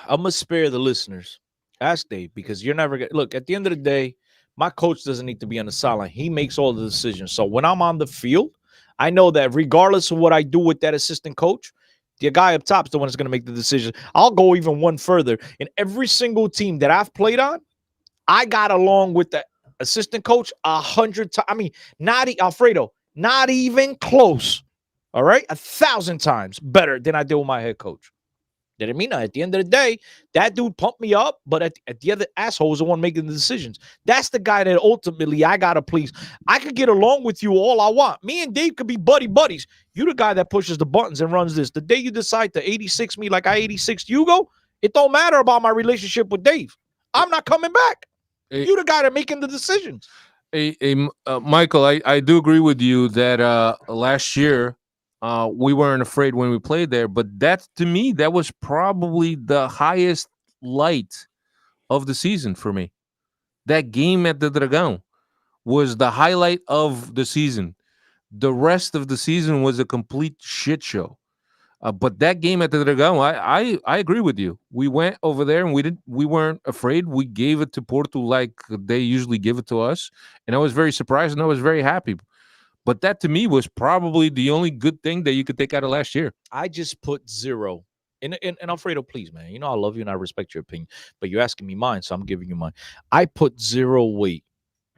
I'm going to spare the listeners. Ask Dave, because you're never going to... Look, at the end of the day, my coach doesn't need to be on the sideline. He makes all the decisions. So when I'm on the field, I know that regardless of what I do with that assistant coach, the guy up top is the one that's going to make the decision. I'll go even one further. In every single team that I've played on, I got along with the assistant coach 100 times. I mean, Alfredo, not even close. All right, 1,000 times better than I did with my head coach. Didn't mean that. At the end of the day, that dude pumped me up, but at the other asshole is the one making the decisions. That's the guy that ultimately I gotta please. I could get along with you all I want. Me and Dave could be buddies. You the guy that pushes the buttons and runs this. The day you decide to 86 me like I 86 Hugo, it don't matter about my relationship with Dave. I'm not coming back. You the guy that making the decisions. Michael, I do agree with you that last year we weren't afraid when we played there, but that to me, that was probably the highest light of the season for me. That game at the Dragão was the highlight of the season. The rest of the season was a complete shit show. But that game at the Dragão, I agree with you. We went over there and we weren't afraid. We gave it to Porto like they usually give it to us, and I was very surprised and I was very happy. But that to me was probably the only good thing that you could take out of last year. I just put 0. And Alfredo, please, man. You know I love you and I respect your opinion, but you're asking me mine, so I'm giving you mine. I put 0 weight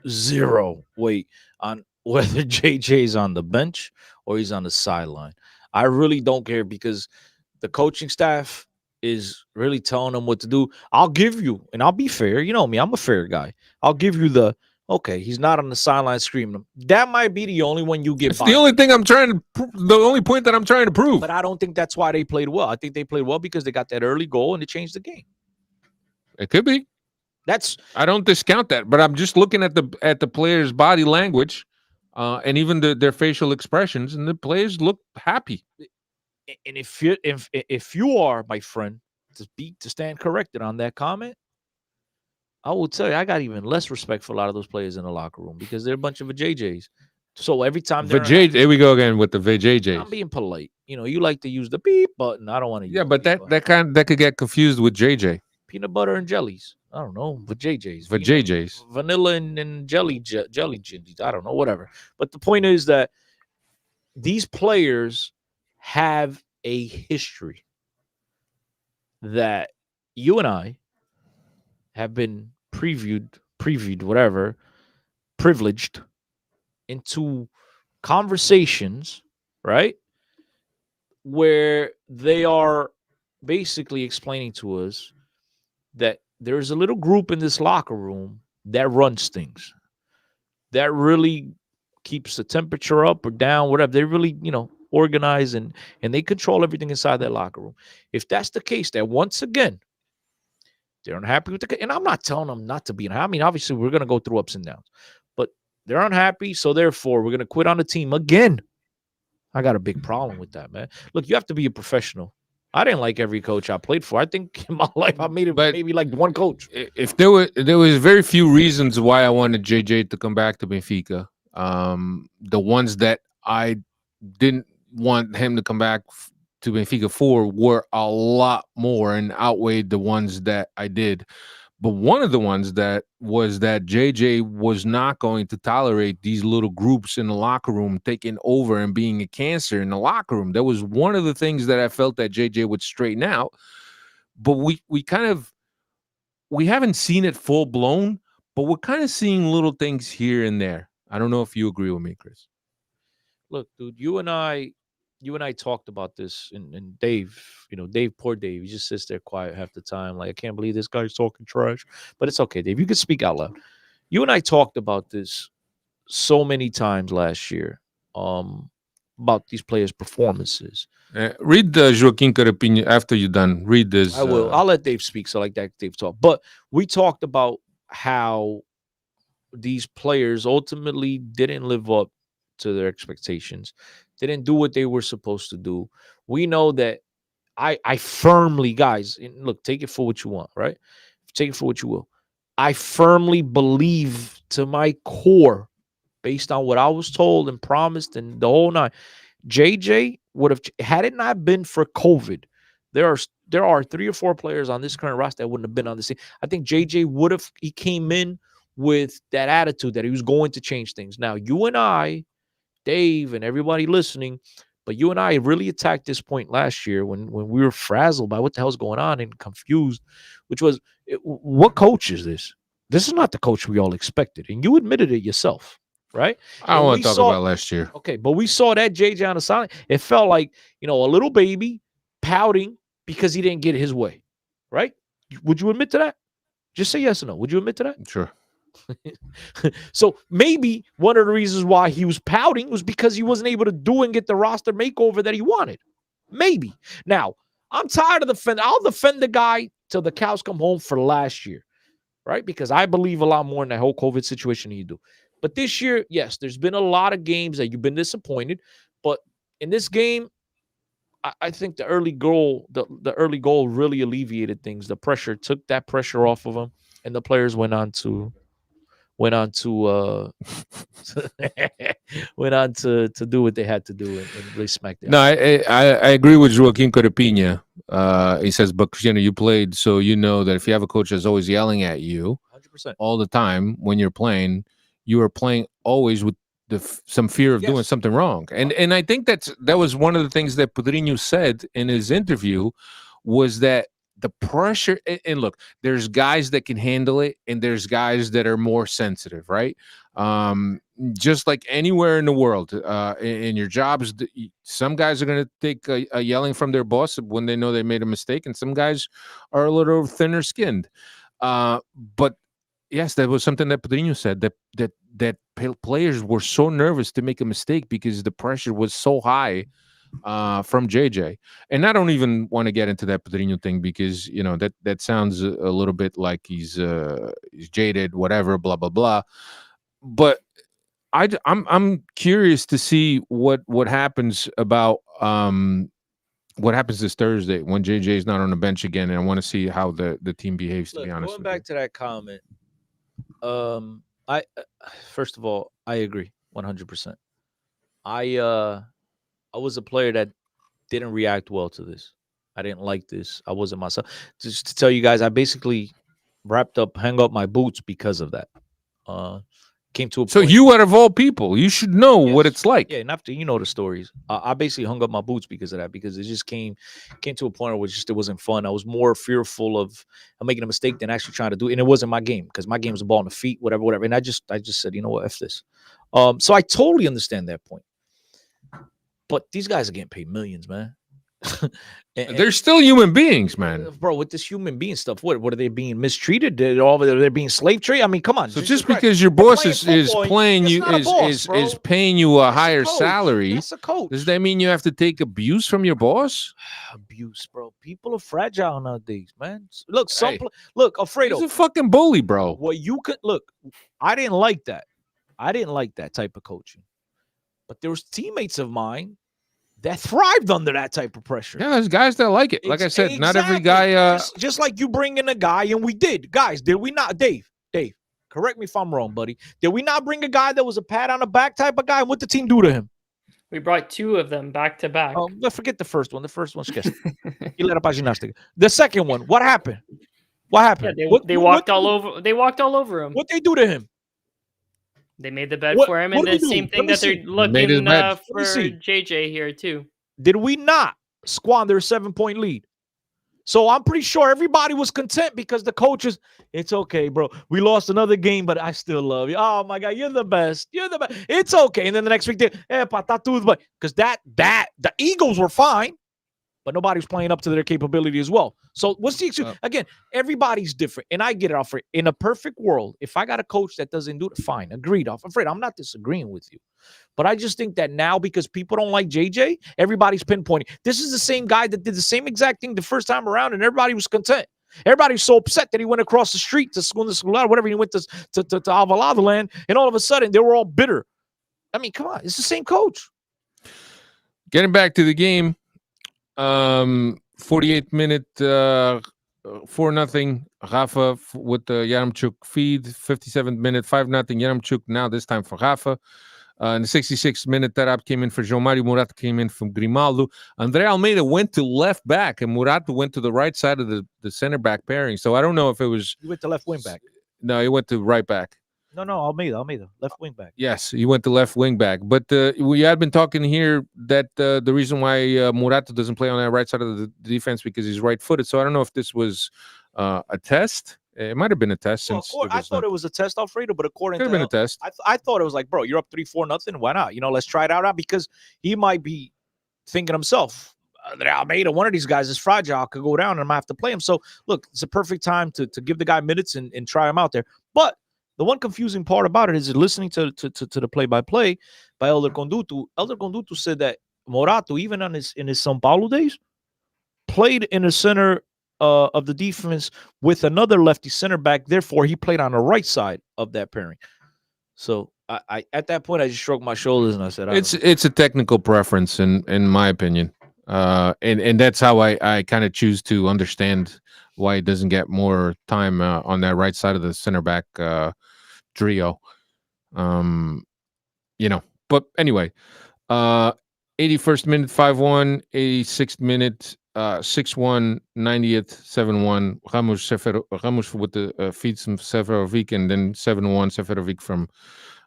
on whether JJ's on the bench or he's on the sideline. I really don't care because the coaching staff is really telling them what to do. I'll give you, and I'll be fair. You know me, I'm a fair guy. I'll give you okay, he's not on the sideline screaming. That might be the only one you get. It's the only thing the only point that I'm trying to prove. But I don't think that's why they played well. I think they played well because they got that early goal and it changed the game. It could be. I don't discount that, but I'm just looking at the players' body language, and even their facial expressions, and the players look happy. And if you are, my friend, to stand corrected on that comment, I will tell you, I got even less respect for a lot of those players in the locker room because they're a bunch of JJs. So every time here we go again with the VJJs. I'm being polite. You know, you like to use the beep button. I don't want to use but that could get confused with JJ. Peanut butter and jellies. I don't know, VJJs. VJJs. Vanilla and jelly jellies. I don't know, whatever. But the point is that these players have a history that you and I have been privileged into conversations, right? Where they are basically explaining to us that there's a little group in this locker room that runs things, that really keeps the temperature up or down, whatever. They really, organize and they control everything inside that locker room. If that's the case, that once again, they're unhappy with and I'm not telling them not to be unhappy. I mean, obviously, we're going to go through ups and downs, but they're unhappy. So therefore, we're going to quit on the team again. I got a big problem with that, man. Look, you have to be a professional. I didn't like every coach I played for. I think in my life I made it maybe like one coach. If there was very few reasons why I wanted JJ to come back to Benfica. The ones that I didn't want him to come back to Benfica for were a lot more and outweighed the ones that I did. But one of the ones that was that JJ was not going to tolerate these little groups in the locker room taking over and being a cancer in the locker room. That was one of the things that I felt that JJ would straighten out. But we haven't seen it full blown, but we're kind of seeing little things here and there. I don't know if you agree with me, Chris. Look, dude, you and I talked about this, and Dave, poor Dave, he just sits there quiet half the time. Like, I can't believe this guy's talking trash. But it's okay, Dave. You can speak out loud. You and I talked about this so many times last year, about these players' performances. Read the Joaquin Carapinho after you're done. Read this. I will. I'll let Dave speak. So like that, Dave talk. But we talked about how these players ultimately didn't live up to their expectations. They didn't do what they were supposed to do. We know that I firmly, guys, and look, take it for what you want, right? Take it for what you will. I firmly believe to my core, based on what I was told and promised and the whole nine, JJ would have, had it not been for COVID, there are 3 or 4 players on this current roster that wouldn't have been on the scene. I think JJ would have, he came in with that attitude that he was going to change things. Now, you and I, Dave and everybody listening, but you and I really attacked this point last year when we were frazzled by what the hell's going on and confused, which was, what coach is this? this is not the coach we all expected, and you admitted it yourself, right? I don't And want we to talk saw- about last year. Okay, but we saw that JJ on the side. It felt like, a little baby pouting because he didn't get his way, right? Would you admit to that? Just say yes or no. Would you admit to that? Sure. So maybe one of the reasons why he was pouting was because he wasn't able to do and get the roster makeover that he wanted. Maybe. Now, I'm tired of I'll defend the guy till the cows come home for last year, right? Because I believe a lot more in that whole COVID situation than you do. But this year, yes, there's been a lot of games that you've been disappointed. But in this game, I think the early goal really alleviated things. The pressure took that pressure off of him, and the players went on to went on to do what they had to do and really smack them. No, I agree with Joaquin Corepina. He says, but Cristiano, you played, so you know that if you have a coach that's always yelling at you 100%. all the time when you're playing, you are playing always with some fear of doing Yes. something wrong. And I think that was one of the things that Pedrinho said in his interview, was that the pressure, and look, there's guys that can handle it and there's guys that are more sensitive, right? Just like anywhere in the world, in your jobs, some guys are going to take a yelling from their boss when they know they made a mistake, and some guys are a little thinner skinned. But yes, that was something that Pedrinho said, that players were so nervous to make a mistake because the pressure was so high from JJ. And I don't even want to get into that Pedrinho thing because that sounds a little bit like he's jaded, whatever, blah blah blah. But I'm curious to see what happens about what happens this Thursday when JJ is not on the bench again, and I want to see how the team behaves. To Look, be honest, going with back to that comment, I first of all, I agree 100%. I was a player that didn't react well to this. I didn't like this. I wasn't myself. Just to tell you guys, I basically hung up my boots because of that. Came to a so point. you, out of all people, you should know what Yes. it's like. Yeah, and after the stories, I basically hung up my boots because of that, because it just came to a point where it wasn't fun. I was more fearful of making a mistake than actually trying to do it, and it wasn't my game because my game was the ball on the feet, whatever. And I just said, you know what, F this. So I totally understand that point, but these guys are getting paid millions, man. And- They're still human beings, man. bro, with this human being stuff, what are they being mistreated? They're being slave trade. I mean, come on. So Jesus just Christ. because your boss playing is football, playing that's you not a boss, is bro. paying you a That's higher coach. salary, That's a coach. does that mean you have to take abuse from your boss? Abuse, bro. People are fragile nowadays, man. Look, Hey. look, He's Alfredo. a fucking bully, bro. What you could look, I didn't like that. I didn't like that type of coaching. But there was teammates of mine that thrived under that type of pressure. Yeah, there's guys that like it. Like I said, not every Exactly. guy. Just like you bring in a guy, and we did. Guys, did we not? Dave, correct me if I'm wrong, buddy. Did we not bring a guy that was a pat on the back type of guy? And what the team do to him? We brought two of them back to back. Oh, forget the first one. The first one's just the second one. What happened? What Yeah, happened? they walked all over. They walked all over him. What they do to him? They made the bed What- for him, what and did the we do? same Let thing me that see. they're Made his looking bed. for Let me see. JJ here too. Did we not squander a 7-point lead? So I'm pretty sure everybody was content because the coaches, it's okay, bro. We lost another game, but I still love you. Oh my God, you're the best. You're the best. It's okay. And then the next week, because the Eagles were fine, but nobody was playing up to their capability as well. So what's the excuse? Again, everybody's different. And I get it, Alfred. In a perfect world, if I got a coach that doesn't do it, fine. Agreed, Alfred. I'm not disagreeing with you. But I just think that now, because people don't like JJ, everybody's pinpointing. This is the same guy that did the same exact thing the first time around, and everybody was content. Everybody was so upset that he went across the street to school, whatever. He went to Alvalade land, and all of a sudden they were all bitter. I mean, come on, it's the same coach. Getting back to the game, 48th minute, 4-0. Rafa with the Yaremchuk feed. 57th minute, 5-0. Yaremchuk now this time for Rafa. In the 66th minute, Tarap came in for João Mário. Morata came in from Grimaldo. André Almeida went to left back, and Morata went to the right side of the center back pairing. So I don't know if it was. He went to left wing back. No, he went to right back. No, Almeida, left wing back. Yes, he went to left wing back. But we had been talking here that the reason why Morata doesn't play on that right side of the defense because he's right-footed. So I don't know if this was a test It might have been a test Well, of since course, I thought it was a test, Alfredo, but according could to have been a test. I thought it was like, bro, you're up 3-4 nothing. Why not? Let's try it out because he might be thinking himself that Almeida, one of these guys is fragile, could go down and I might have to play him. So look, it's a perfect time to give the guy minutes and try him out there. But the one confusing part about it is listening to the play-by-play by Elder Conduto. Elder Conduto said that Morato, even in his São Paulo days, played in the center of the defense with another lefty center back. Therefore, he played on the right side of that pairing. So I at that point I just shrugged my shoulders and I said, It's a technical preference in my opinion, and that's how I kind of choose to understand why he doesn't get more time on that right side of the center back trio. But anyway, 81st minute 5-1, 86th minute 6-1, 90th 7-1. Ramos with the feed from Seferovic, and then 7-1 Seferovic from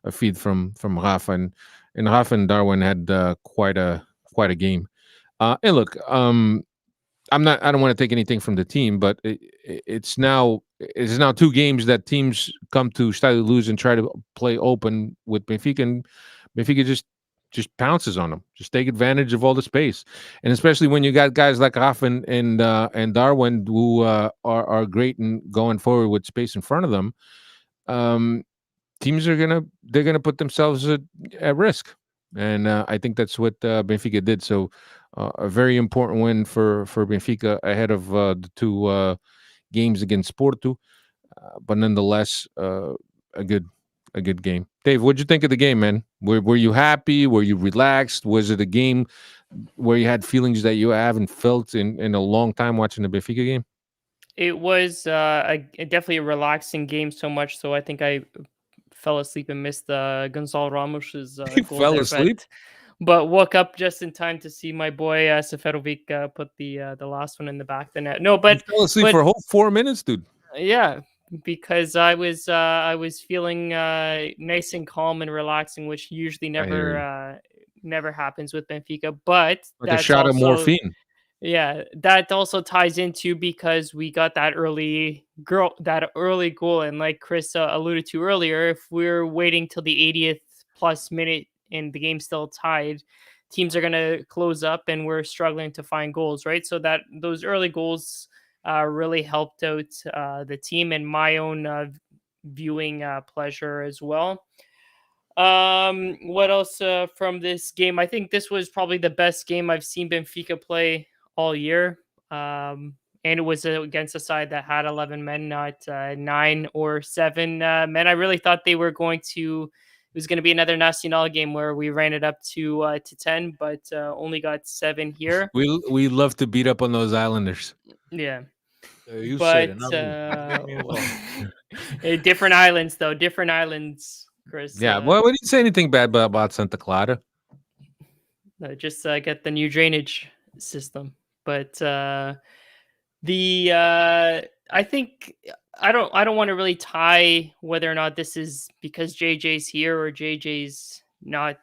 a feed from Rafa, and Rafa and Darwin had quite a game. And look, I don't want to take anything from the team, but it's now 2 games that teams come to Estádio Luz and try to play open with Benfica, and Benfica just pounces on them, just take advantage of all the space, and especially when you got guys like Rafa and Darwin who are great in going forward with space in front of them. Teams they're gonna put themselves at risk, and I think that's what Benfica did. So a very important win for Benfica ahead of the 2 games against Porto, but nonetheless a good game. Dave, what'd you think of the game, man? Were you happy? Were you relaxed? Was it a game where you had feelings that you haven't felt in a long time watching the Benfica game? It was definitely a relaxing game, so much so I think I fell asleep and missed Gonzalo Ramos's goal fell there, asleep? but woke up just in time to see my boy Seferovic put the last one in the back of the net. No, but You fell asleep for a whole 4 minutes, dude. yeah, because I was feeling nice and calm and relaxing, which usually never happens with Benfica. But Like a shot of morphine. Yeah, that also ties into because we got that early goal, and like Chris alluded to earlier, if we're waiting till the 80th plus minute and the game's still tied, teams are going to close up and we're struggling to find goals, right? So that those early goals really helped out the team and my own viewing pleasure as well. What else from this game? I think this was probably the best game I've seen Benfica play all year. And it was against a side that had 11 men, not 9 or 7 men. I really thought they were going to. It was going to be another Nacional game where we ran it up to 10, but only got 7 here. We love to beat up on those Islanders. Yeah. You But said it, different islands, though. Different islands, Chris. Yeah, well, we didn't say anything bad about Santa Clara. Just get the new drainage system. But I think I don't want to really tie whether or not this is because JJ's here or JJ's not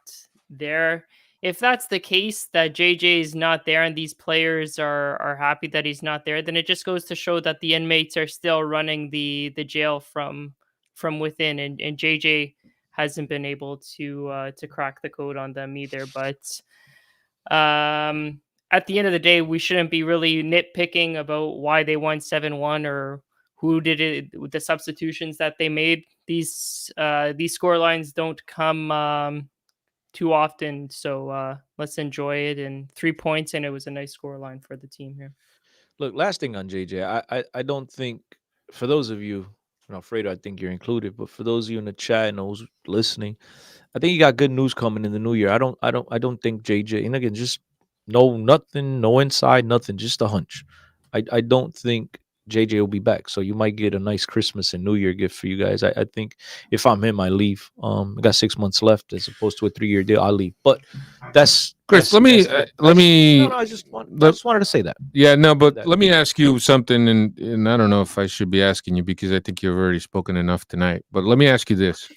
there. If that's the case, that JJ is not there and these players are happy that he's not there, then it just goes to show that the inmates are still running the jail from within, and JJ hasn't been able to crack the code on them either. But at the end of the day, we shouldn't be really nitpicking about why they won 7-1 or who did it with the substitutions that they made. These score lines don't come too often, so let's enjoy it. And 3 points, and it was a nice score line for the team here. Look, last thing on JJ, I don't think, for those of you, Alfredo, I think you're included, but for those of you in the chat and those listening, I think you got good news coming in the new year. I don't think JJ, and again, just nothing, no inside, nothing, just a hunch. I don't think JJ will be back, so you might get a nice Christmas and New Year gift for you guys. I think if I'm him, I leave. I got 6 months left as opposed to a 3-year deal. I'll leave. But that's Chris. let me. I just wanted to say that. Yeah, no, but let me ask you something, and I don't know if I should be asking you because I think you've already spoken enough tonight. But let me ask you this.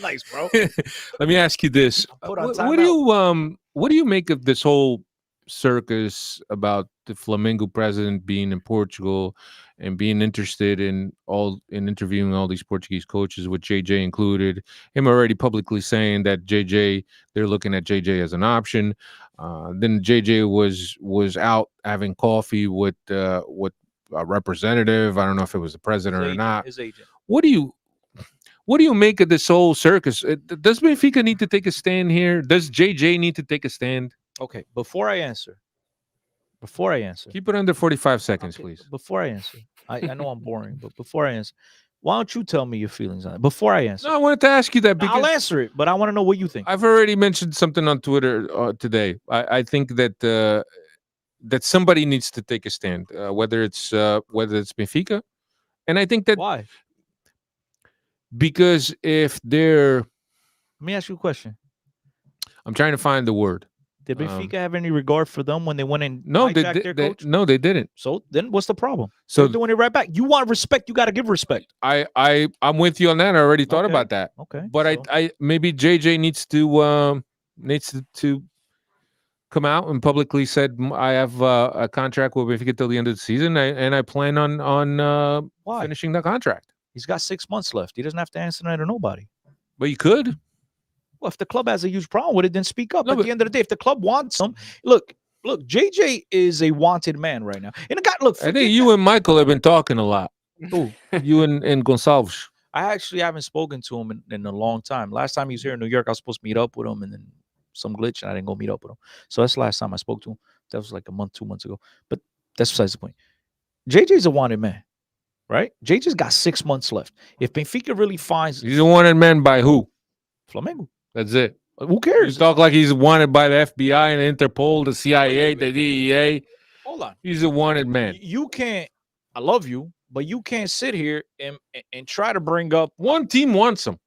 Nice, bro. Let me ask you this. What do you make of this whole circus about the Flamengo president being in Portugal and being interested in interviewing all these Portuguese coaches, with JJ included. Him already publicly saying that they're looking at JJ as an option. Then JJ was out having coffee with a representative. I don't know if it was the president or not. His agent. What do you make of this whole circus? Does Benfica need to take a stand here? Does JJ need to take a stand? Okay, before I answer, Keep it under 45 seconds, okay, please. Before I answer, I know I'm boring, but before I answer, why don't you tell me your feelings on it? Before I answer, No, I wanted to ask you that I'll because answer it, but I want to know what you think. I've already mentioned something on Twitter today. I think that that somebody needs to take a stand, whether it's Benfica, and I think that Why? because if they're, Let me ask you a question. I'm trying to find the word. Did Benfica have any regard for them when they went and No, hijacked their coach? no, they didn't. So then, what's the problem? So They're doing it right back. You want respect, you got to give respect. I'm with you on that. I already thought Okay. about that. Okay, But so- I maybe JJ needs to come out and publicly said, I have a contract with Benfica till the end of the season, and I plan on Why? finishing the contract. He's got 6 months left. He doesn't have to answer that to nobody. But you could. Well, if the club has a huge problem with it, then speak up. No, At but- the end of the day, if the club wants him, look, JJ is a wanted man right now. And the guy, look, I forget think you that- and Michael have been talking a lot. Who? You and Gonçalves. I actually haven't spoken to him in a long time. Last time he was here in New York, I was supposed to meet up with him, and then some glitch, and I didn't go meet up with him. So that's the last time I spoke to him. That was like a month, 2 months ago. But that's besides the point. JJ's a wanted man, right? JJ's got 6 months left. If Benfica really finds He's a wanted man by who? Flamengo, That's it. who You cares? talk like he's wanted by the FBI and Interpol, the CIA, the DEA. Hold on. He's a wanted man. You can't. I love you, but you can't sit here and try to bring up. One team wants him.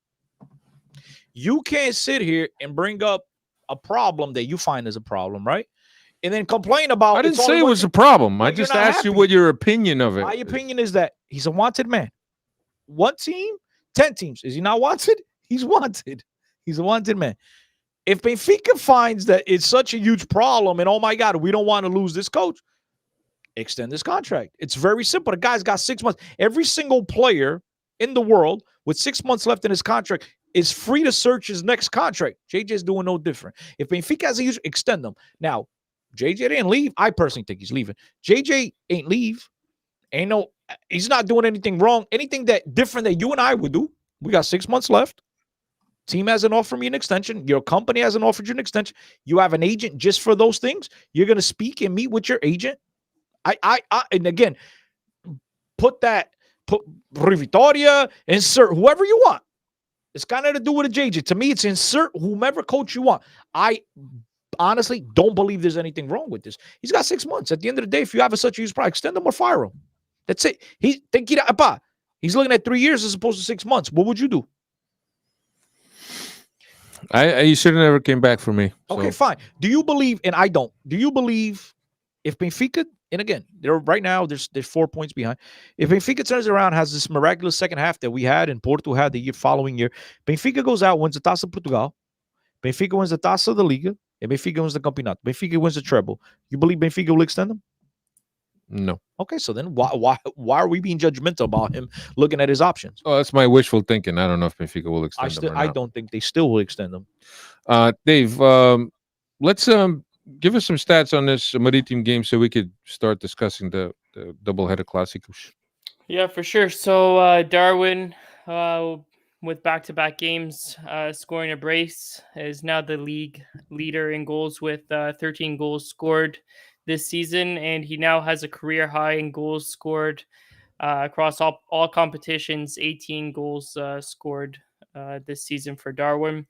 You can't sit here and bring up a problem that you find is a problem, right? And then complain about. I didn't it's say only it one was a thing. problem. I Well, you're just not asked you happy. what your opinion of it. My opinion is that he's a wanted man. One team, 10 teams. Is he not wanted? He's wanted. He's a wanted man. If Benfica finds that it's such a huge problem and oh my God, we don't want to lose this coach, extend this contract. It's very simple. The guy's got 6 months. Every single player in the world with 6 months left in his contract is free to search his next contract. JJ's doing no different. If Benfica has a huge, extend them. Now, JJ didn't leave. I personally think he's leaving. JJ ain't leave. He's not doing anything wrong. Anything that different that you and I would do. We got 6 months left. Team hasn't offered me an extension. Your company hasn't offered you an extension. You have an agent just for those things. You're going to speak and meet with your agent. And again, put Rui Vitória, insert whoever you want. It's kind of to do with a JJ. To me, it's insert whomever coach you want. I honestly don't believe there's anything wrong with this. He's got 6 months. At the end of the day, if you have such a huge product, extend him or fire him. That's it. He's looking at 3 years as opposed to 6 months. What would you do? You should have never came back for me. Okay, So, fine. Do you believe, and I don't, do you believe if Benfica, and again, they're right now, there's 4 points behind. If Benfica turns around, has this miraculous second half that we had and Porto had the following year, Benfica goes out, wins the Taça de Portugal, Benfica wins the Taça da Liga, and Benfica wins the Campeonato. Benfica wins the treble. You believe Benfica will extend them? no. Okay, so then why are we being judgmental about him looking at his options? Oh, that's my wishful thinking. I don't know if Benfica will extend them or I not. don't think they still will extend them. Dave, let's give us some stats on this Maritim game so we could start discussing the doubleheader Clásicos. Yeah, for sure. So Darwin, with back-to-back games, scoring a brace, is now the league leader in goals with 13 goals scored this season, and he now has a career high in goals scored across all competitions. 18 goals scored this season for Darwin.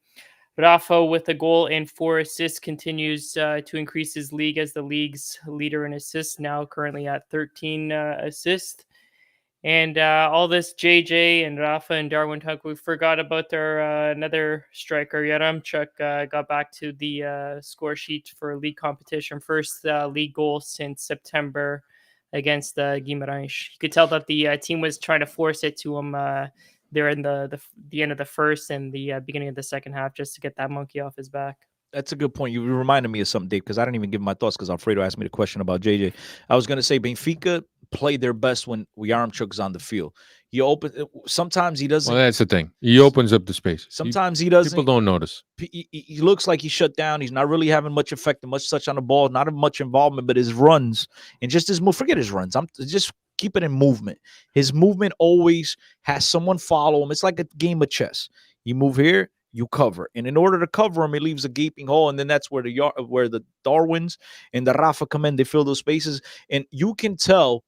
Rafa, with a goal and 4 assists, continues to increase his league as the league's leader in assists, now currently at 13 assists. And all this JJ and Rafa and Darwin talk, we forgot about their another striker, Yaramchuk, got back to the score sheet for league competition. First league goal since September against Guimarães. You could tell that the team was trying to force it to him there in the end of the first and the beginning of the second half just to get that monkey off his back. That's a good point. You reminded me of something, Dave, because I didn't even give my thoughts because Alfredo asked me the question about JJ. I was going to say Benfica played their best when Yaremchuk's on the field. Sometimes he doesn't. Well, that's the thing. He opens up the space. Sometimes he doesn't. People don't notice. He looks like he's shut down. He's not really having much effect and much touch on the ball, not much involvement, but his runs and just his move. Forget his runs. I'm just keep it in movement. His movement always has someone follow him. It's like a game of chess. You move here, you cover. And in order to cover him, it leaves a gaping hole. And then that's where the Darwins and the Rafa come in. They fill those spaces. And you can tell,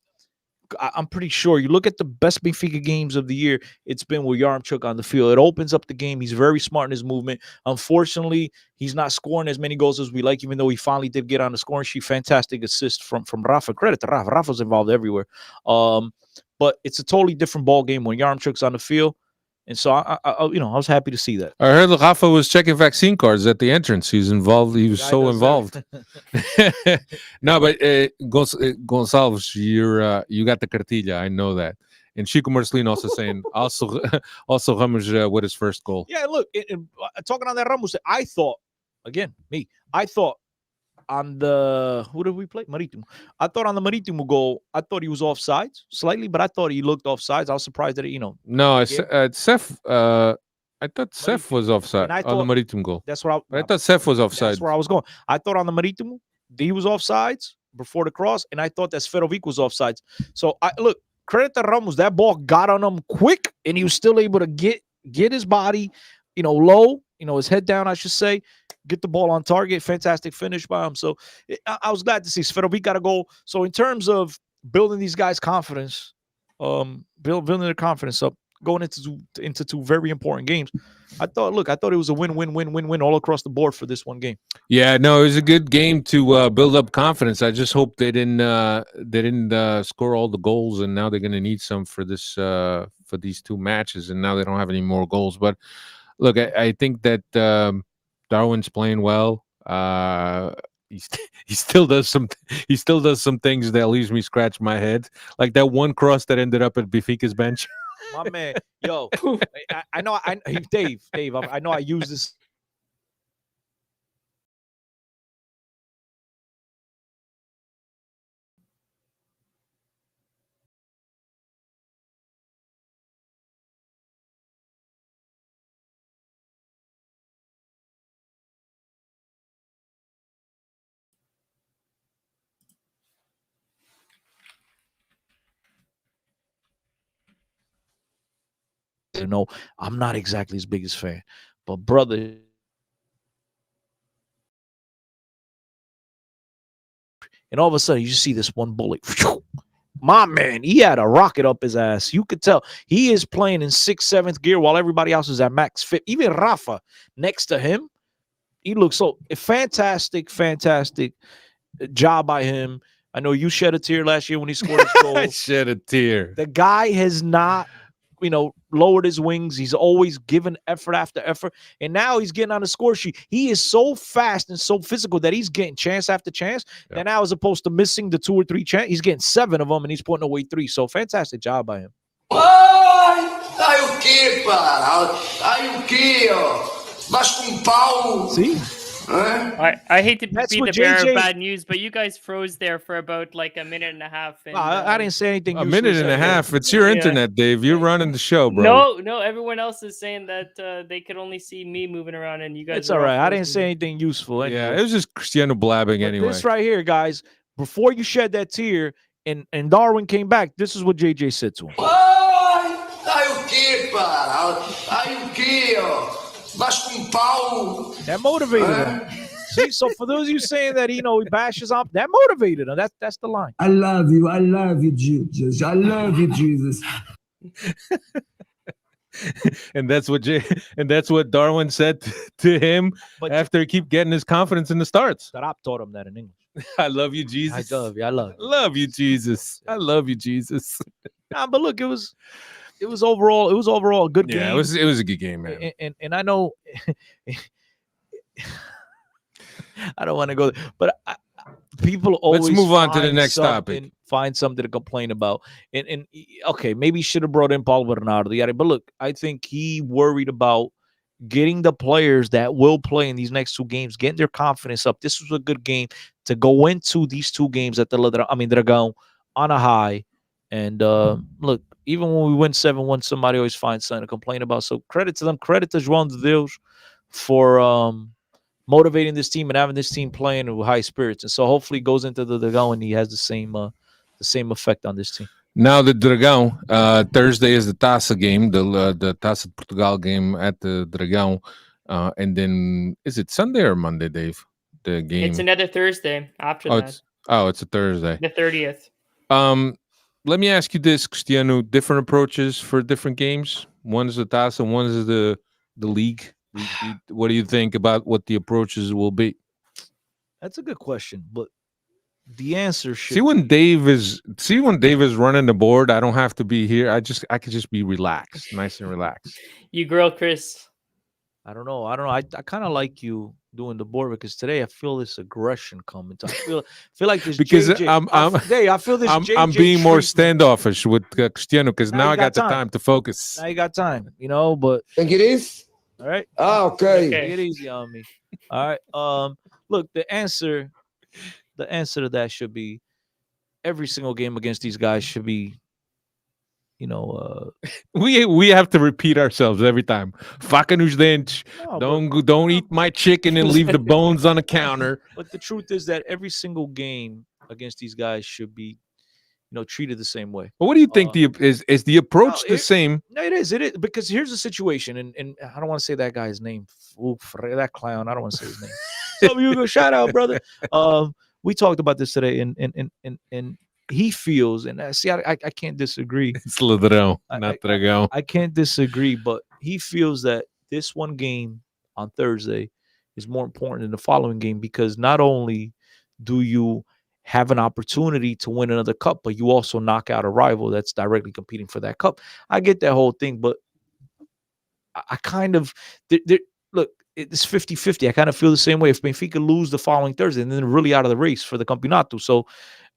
I'm pretty sure, you look at the best Benfica games of the year, it's been with Yaremchuk on the field. It opens up the game. He's very smart in his movement. Unfortunately, he's not scoring as many goals as we like, even though he finally did get on the scoring sheet. Fantastic assist from Rafa. Credit to Rafa. Rafa's involved everywhere. But it's a totally different ball game when Yaremchuk's on the field. And so, I was happy to see that. I heard Rafa was checking vaccine cards at the entrance. He's involved. He was so involved. No, but Gonçalves, you got the cartilla. I know that. And Chico Marcelino also saying also Ramos with his first goal. Yeah, look, talking on that Ramos, I thought on the, who did we play? Marítimo. I thought on the Marítimo goal, I thought he was offside slightly, but I thought he looked offsides. I was surprised that No, Seth. I thought Seth was offside on the Marítimo goal. That's what I thought Seth was offside. That's where I was going. I thought on the Marítimo he was offsides before the cross, and I thought that Seferovic was offsides. So look, credit to Ramos. That ball got on him quick, and he was still able to get his body, low, his head down, I should say. Get the ball on target. Fantastic finish by him. So I was glad to see Seferovic got a goal. So in terms of building these guys' confidence, building their confidence up, going into two very important games, I thought it was a win all across the board for this one game. Yeah, no, it was a good game to build up confidence. I just hope they didn't score all the goals, and now they're going to need some for this for these two matches, and now they don't have any more goals. But look, I think that Darwin's playing well. He still does some things that leaves me scratch my head, like that one cross that ended up at Benfica's bench. My man, yo, I know, Dave, I know I use this. I'm not exactly his biggest fan, but brother, and all of a sudden you see this one bullet. My man, he had a rocket up his ass. You could tell he is playing in 6th, 7th gear while everybody else is at max fit. Even Rafa next to him, he looks so fantastic job by him. I know you shed a tear last year when he scored his goal. I shed a tear. The guy has not, lowered his wings. He's always given effort after effort. And now he's getting on the score sheet. He is so fast and so physical that he's getting chance after chance. Yeah. And now, as opposed to missing the 2 or 3 chances, he's getting 7 of them and he's putting away 3. So fantastic job by him. Ai o quê, pá? Ai o quê, ó? Mas com pau. See? I hate to be the bearer of bad news, but you guys froze there for about like a minute and a half. And, I didn't say anything. A minute and a half. It's your internet, Dave. You're running the show, bro. No. Everyone else is saying that they could only see me moving around, and you guys. It's all right. I didn't say anything useful. Anyway. Yeah, it was just Cristiano blabbing anyway. This right here, guys. Before you shed that tear, and Darwin came back, this is what JJ said to him. Ai o quê, pá? Ai o quê, ó? Mas com pau. That motivated him. See, so for those of you saying that he bashes up, that motivated him. That's the line. I love you, Jesus. I love you, Jesus. And that's what Darwin said to him after he keep getting his confidence in the starts. Tarap taught him that in English. I love you, Jesus. I love you. I love you. Love you, Jesus. I love you, Jesus. Nah, but look, it was overall a good game. Yeah, it was a good game, man. And I know I don't want to go there, but people always let's move on to the next topic. Find something to complain about. And okay, maybe he should have brought in Paulo Bernardo. But look, I think he worried about getting the players that will play in these next two games, getting their confidence up. This was a good game to go into these two games at the Dragão on a high. And look, even when we win 7-1, somebody always finds something to complain about. So credit to them, credit to João de Deus for motivating this team and having this team playing with high spirits. And so hopefully he goes into the Dragão and he has the same effect on this team. Now the Dragão, Thursday is the Taça game, the Taça de Portugal game at the Dragão. And then, is it Sunday or Monday, Dave? The game. It's another Thursday after that. It's a Thursday. The 30th. Let me ask you this, Cristiano. Different approaches for different games. One is the Taça, one is the league. What do you think about what the approaches will be? That's a good question, but the answer should see when Dave is running the board. I don't have to be here. I could just be relaxed, nice and relaxed. You grill Chris. I don't know. I kind of like you doing the board because today I feel this aggression coming. I feel like this because JJ, I feel this. I'm being more standoffish with Cristiano because now I got the time to focus. Now you got time, But Take it easy. All right. Okay. Take it easy on me. All right. Look, the answer to that should be every single game against these guys should be, we have to repeat ourselves every time. Faca nos dentes. Don't eat my chicken and leave the bones on the counter. But the truth is that every single game against these guys should be, treated the same way. But what do you think is the approach the same? No, it is. It is because here's the situation, and I don't want to say that guy's name. That clown. I don't want to say his name. So you go shout out, brother. We talked about this today, and he feels, and I can't disagree. It's Ladrão, not Dragão. I can't disagree, but he feels that this one game on Thursday is more important than the following game because not only do you have an opportunity to win another cup, but you also knock out a rival that's directly competing for that cup. I get that whole thing, but I kind of look. It's 50-50. I kind of feel the same way. If Benfica lose the following Thursday, and then they're really out of the race for the Campeonato. So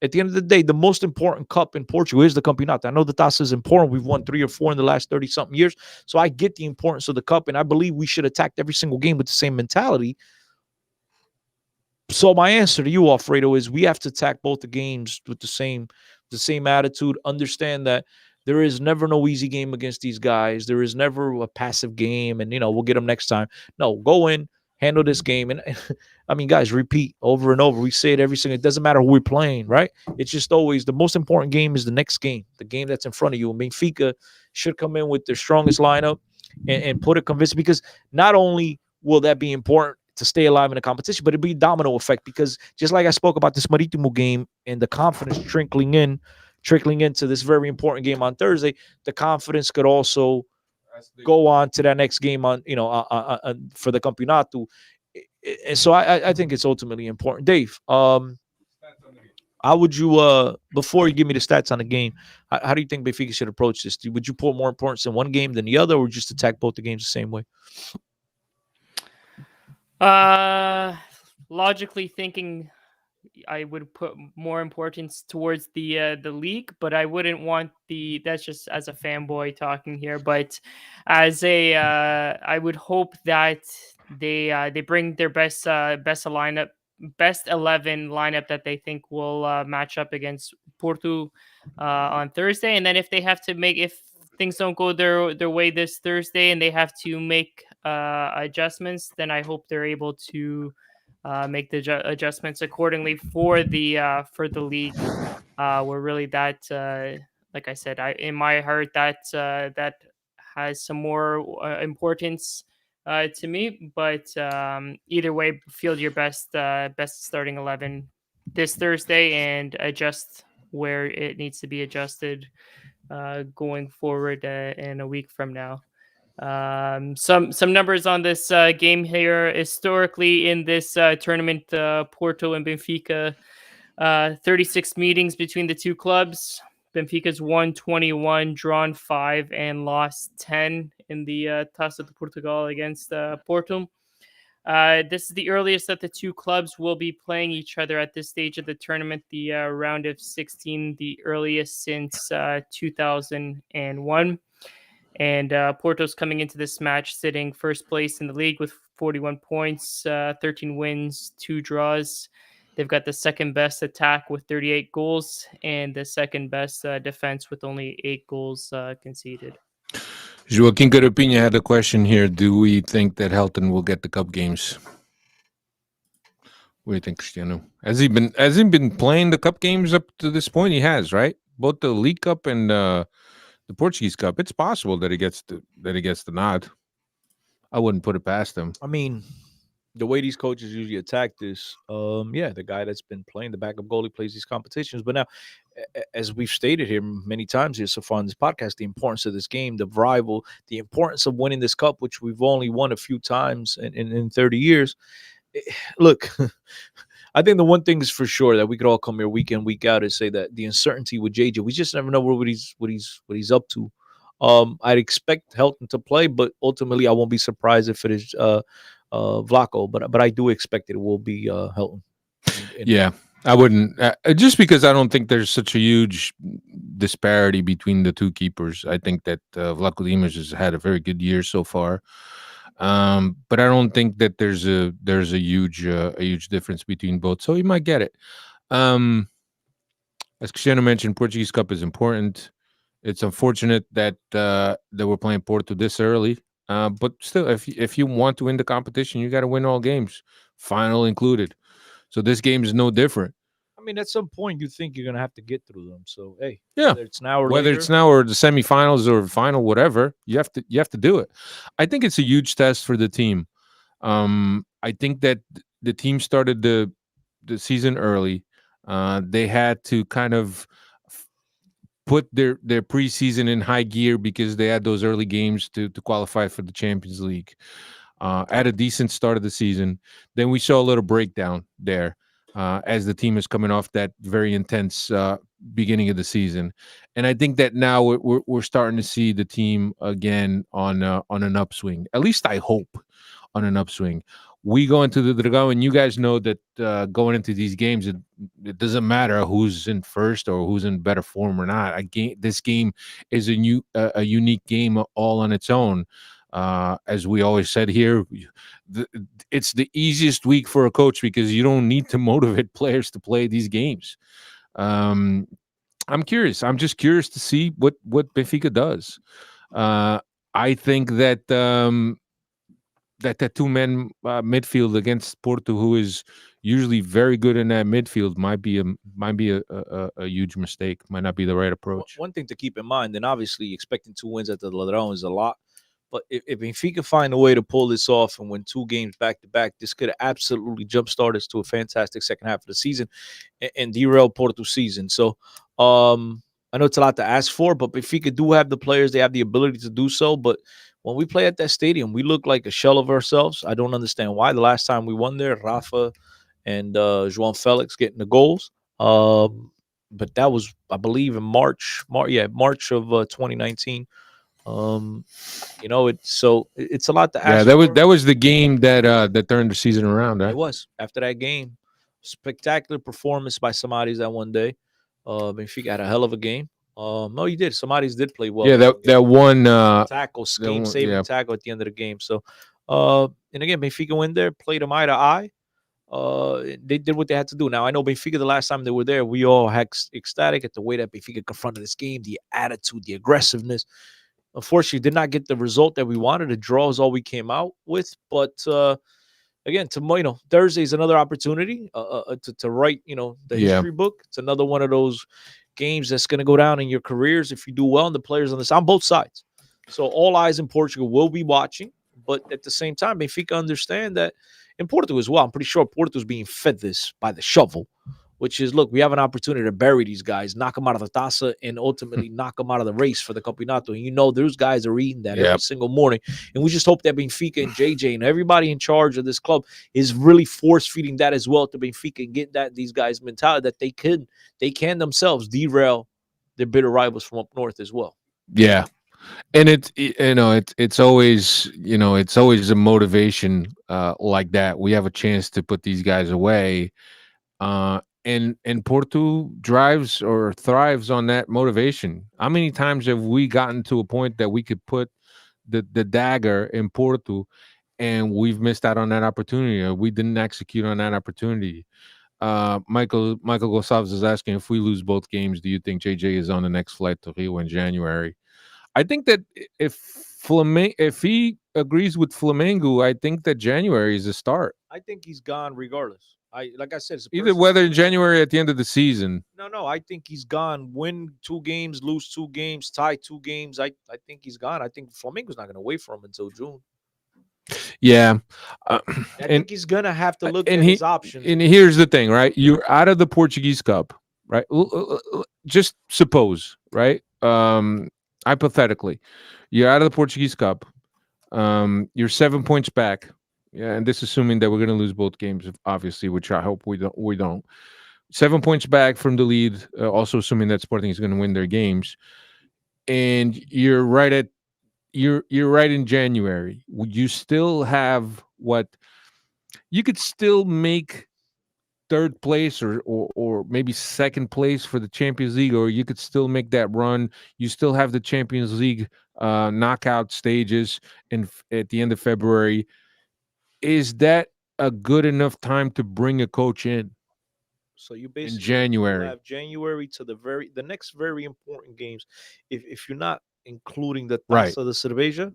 at the end of the day, the most important cup in Portugal is the Campeonato. I know the Taça is important. We've won 3 or 4 in the last 30-something years. So I get the importance of the cup, and I believe we should attack every single game with the same mentality. So my answer to you, Alfredo, is we have to attack both the games with the same attitude, understand that there is never no easy game against these guys. There is never a passive game and, we'll get them next time. No, go in, handle this game. And I mean, guys, repeat over and over. We say it every single, it doesn't matter who we're playing, right? It's just always the most important game is the next game, the game that's in front of you. And Benfica should come in with their strongest lineup and put it convincing because not only will that be important to stay alive in the competition, but it'll be a domino effect because just like I spoke about this Marítimo game and the confidence trickling into this very important game on Thursday, the confidence could also go on to that next game on, for the Campeonato. And so I think it's ultimately important. Dave, how would you, before you give me the stats on the game, how do you think Benfica should approach this? Would you put more importance in one game than the other or just attack both the games the same way? Logically thinking, I would put more importance towards the league, but I wouldn't want that's just as a fanboy talking here, but as I would hope that they bring their best 11 lineup that they think will match up against Porto on Thursday. And then if things don't go their way this Thursday and they have to make adjustments, then I hope they're able to make the adjustments accordingly for the league. We're really that, like I said, in my heart that has some more importance to me. But either way, field your best starting 11 this Thursday and adjust where it needs to be adjusted going forward in a week from now. Some numbers on this game here. Historically in this tournament, Porto and Benfica, 36 meetings between the two clubs. Benfica's won 21, drawn 5, and lost 10 in the Taça de Portugal against Porto. This is the earliest that the two clubs will be playing each other at this stage of the tournament, the round of 16, the earliest since 2001. And Porto's coming into this match sitting first place in the league with 41 points, 13 wins, 2 draws. They've got the second best attack with 38 goals and the second best defense with only 8 goals conceded. Joaquin Carapinha had a question here. Do we think that Helton will get the cup games? What do you think, Cristiano? Has he been playing the cup games up to this point? He has, right? Both the League Cup and the Portuguese Cup. It's possible that he gets the nod. I wouldn't put it past him. I mean, the way these coaches usually attack this, the guy that's been playing the backup goalie plays these competitions. But now, as we've stated here many times here so far on this podcast, the importance of this game, the rival, the importance of winning this cup, which we've only won a few times in 30 years. Look, I think the one thing is for sure that we could all come here week in, week out and say that the uncertainty with JJ, we just never know what he's up to. I'd expect Helton to play, but ultimately I won't be surprised if it is Vlaco. But I do expect it will be Helton. Yeah, I wouldn't just because I don't think there's such a huge disparity between the two keepers. I think that Vlaco Dimos has had a very good year so far. But I don't think that there's a huge difference between both. So he might get it. As Cristiano mentioned, Portuguese Cup is important. It's unfortunate that we're playing Porto this early. But still, if you want to win the competition, you got to win all games, final included. So this game is no different. I mean, at some point you think you're gonna have to get through them. So hey, yeah, whether it's now or whether later, it's now or the semifinals or final, whatever, you have to do it. I think it's a huge test for the team. I think that the team started the season early. They had to kind of put their preseason in high gear because they had those early games to qualify for the Champions League. At a decent start of the season, then we saw a little breakdown there. As the team is coming off that very intense beginning of the season, and I think that now we're starting to see the team again on an upswing. At least I hope on an upswing. We go into the Dragão, and you guys know that going into these games, it doesn't matter who's in first or who's in better form or not. This game is a unique game all on its own. As we always said here, it's the easiest week for a coach because you don't need to motivate players to play these games. I'm curious. I'm just curious to see what Benfica does. I think that that two-man midfield against Porto, who is usually very good in that midfield, might be a huge mistake. Might not be the right approach. One thing to keep in mind, and obviously expecting 2 wins at the Ladrão is a lot. But if Benfica find a way to pull this off and win 2 games back-to-back, this could absolutely jumpstart us to a fantastic second half of the season and derail Porto's season. So I know it's a lot to ask for, but Benfica do have the players. They have the ability to do so. But when we play at that stadium, we look like a shell of ourselves. I don't understand why. The last time we won there, Rafa and João Felix getting the goals. But that was, I believe, in March of 2019. It's a lot to ask. Yeah, that was the game that turned the season around. Right? It was. After that game, spectacular performance by Samaris that one day. Benfica had a hell of a game. No, he did. Samaris did play well. Yeah, that one tackle, game-saving tackle at the end of the game. So, and again, Benfica went there, played them eye to eye. They did what they had to do. Now, I know Benfica, the last time they were there, we all had ecstatic at the way that Benfica confronted this game, the attitude, the aggressiveness. Unfortunately, did not get the result that we wanted. A draw is all we came out with. But again, tomorrow, Thursday is another opportunity to write, the history book. It's another one of those games that's going to go down in your careers if you do well. And the players on both sides. So all eyes in Portugal will be watching. But at the same time, Benfica understand that in Porto as well. I'm pretty sure Porto is being fed this by the shovel, which is, look, we have an opportunity to bury these guys, knock them out of the Taça, and ultimately knock them out of the race for the Campeonato. And those guys are eating that every single morning. And we just hope that Benfica and JJ and everybody in charge of this club is really force-feeding that as well to Benfica and get these guys' mentality that they can themselves derail their bitter rivals from up north as well. Yeah. And it's always a motivation like that. We have a chance to put these guys away. and Porto drives or thrives on that motivation. How many times have we gotten to a point that we could put the dagger in Porto, and we've missed out on that opportunity, or we didn't execute on that opportunity? Michael Gonçalves is asking, if we lose both games, do you think JJ is on the next flight to Rio in January? I think that if he agrees with Flamengo, I think that January is a start. I think he's gone regardless. Like I said, it's a Either personal whether in opinion. January at the end of the season. No. I think he's gone. Win 2 games, lose 2 games, tie 2 games. I think he's gone. I think Flamengo's not going to wait for him until June. Yeah. I think he's going to have to look at and his options. And here's the thing, right? You're out of the Portuguese Cup, right? Just suppose, right? Hypothetically, you're out of the Portuguese Cup. You're 7 points back. Yeah, and this assuming that we're going to lose both games, obviously, which I hope we don't. 7 points back from the lead, also assuming that Sporting is going to win their games, and you're right in January. Would you still have what you could still make third place or maybe second place for the Champions League, or you could still make that run. You still have the Champions League knockout stages at the end of February. Is that a good enough time to bring a coach in? So you basically in January have January to the next very important games. If you're not including the Taça de Cerveja,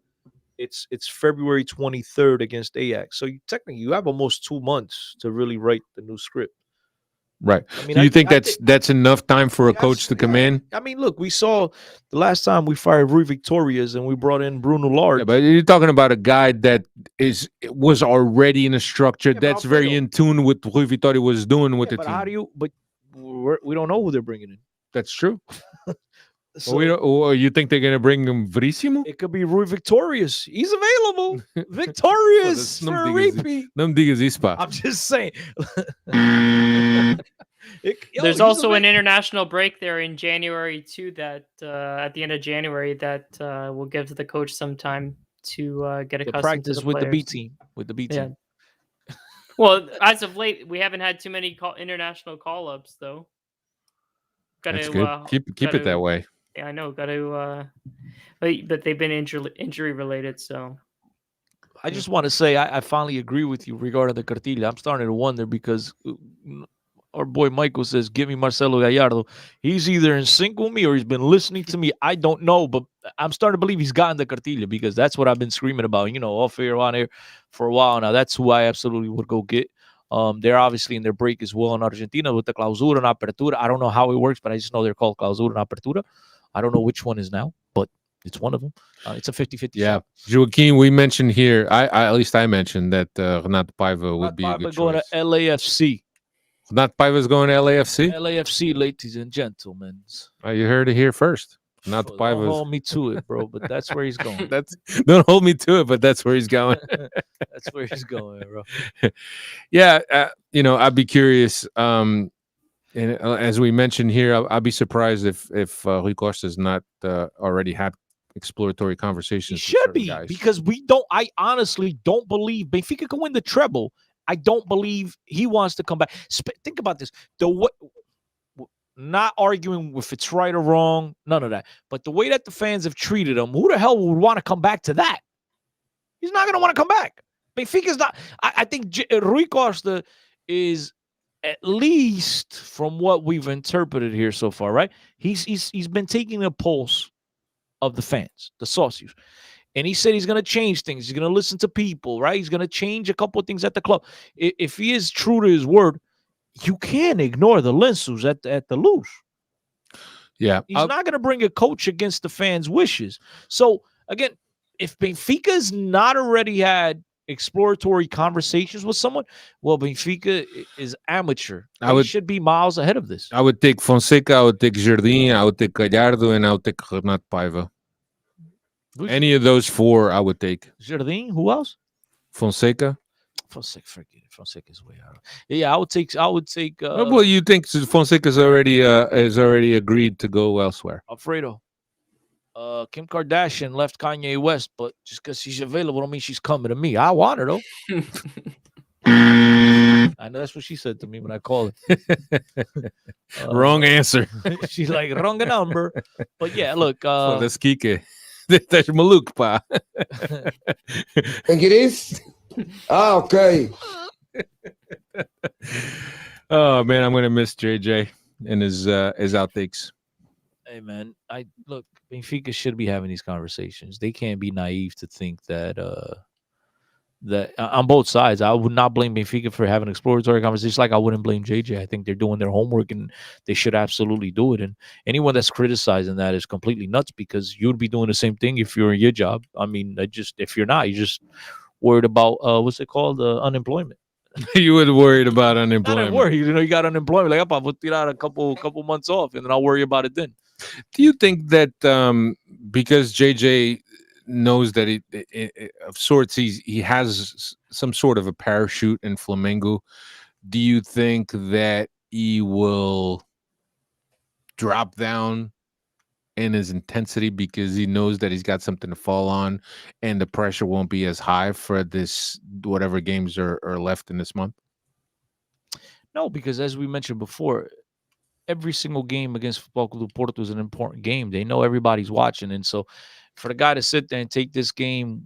it's February 23rd against Ajax. So technically you have almost 2 months to really write the new script. Right. I mean, Do you think that's enough time for a coach to come in? I mean, look, we saw the last time we fired Rui Victorias and we brought in Bruno Lage. Yeah, but you're talking about a guy that was already in a structure that's very in tune with what Rui Vitória was doing with the but team. How do you? But we don't know who they're bringing in. That's true. So or you think they're going to bring him Verissimo? It could be Rui Victorias. He's available. Victorias for a repeat. Não digas isso, pá. I'm just saying. There's also an international break there in January too. That at the end of January, that will give the coach some time to get accustomed practice to the with the B players. team. With the B team. Yeah. Well, as of late, we haven't had too many international call-ups though. That's good. Keep it that way. Yeah, I know. Got to, but they've been injury related. So, I just want to say I finally agree with you regarding the Cartilla. I'm starting to wonder because our boy Michael says, "Give me Marcelo Gallardo." He's either in sync with me or he's been listening to me. I don't know, but I'm starting to believe he's gotten the Cartilla because that's what I've been screaming about. Off air, on air for a while now. That's who I absolutely would go get. They're obviously in their break as well in Argentina with the Clausura and Apertura. I don't know how it works, but I just know they're called Clausura and Apertura. I don't know which one is now, but it's one of them. It's a 50-50. Yeah. Joaquin, we mentioned here, at least I mentioned that Renato Paiva would be a good going choice. to LAFC. Renato Paiva is going to LAFC? LAFC, ladies and gentlemen. You heard it here first. Renato Paiva. Don't hold me to it, bro, but that's where he's going. Don't hold me to it, but that's where he's going. That's where he's going, bro. Yeah, I'd be curious. And as we mentioned here, I'd be surprised if Rui Costa has not already had exploratory conversations. He should be guys. because I honestly don't believe Benfica can win the treble. I don't believe he wants to come back. Think about this. Not arguing if it's right or wrong, none of that. But the way that the fans have treated him, who the hell would want to come back to that? He's not going to want to come back. Benfica's not. I think Rui Costa is, at least from what we've interpreted here so far, right? He's been taking a pulse of the fans, the socios. And he said he's going to change things. He's going to listen to people, right? He's going to change a couple of things at the club. If he is true to his word, you can't ignore the Lenços at the Luz. Yeah. He's not going to bring a coach against the fans' wishes. So, again, if Benfica's not already had exploratory conversations with someone, well, Benfica is amateur. They should be miles ahead of this. I would take Fonseca, I would take Jardim, I would take Gallardo, and I would take Renato Paiva. Any of those four, I would take. Jardim, who else? Fonseca. Forget it. Fonseca's way out. Yeah, I would take. Well, you think Fonseca's already agreed to go elsewhere? Alfredo. Kim Kardashian left Kanye West, but just because she's available don't mean she's coming to me. I want her though. I know that's what she said to me when I called her. Wrong answer. She's like, wrong number. But yeah, look. Well, that's Kike. That's Maluk, pa. Think it is? Ah, okay. Oh man, I'm gonna miss JJ and his outtakes. Hey man, I look. Benfica should be having these conversations. They can't be naive to think that on both sides. I would not blame Benfica for having exploratory conversations, like I wouldn't blame JJ. I think they're doing their homework and they should absolutely do it. And anyone that's criticizing that is completely nuts, because you'd be doing the same thing if you're in your job. I mean, if you're not, you're just worried about what's it called, unemployment. You were worried about Not unemployment. worried, you got unemployment. Like, I'll put out a couple months off, and then I'll worry about it then. Do you think that because JJ knows that of sorts he has some sort of a parachute in Flamengo, do you think that he will drop down in his intensity because he knows that he's got something to fall on and the pressure won't be as high for this whatever games are left in this month? No, because as we mentioned before, every single game against Football Club Porto is an important game. They know everybody's watching. And so for the guy to sit there and take this game,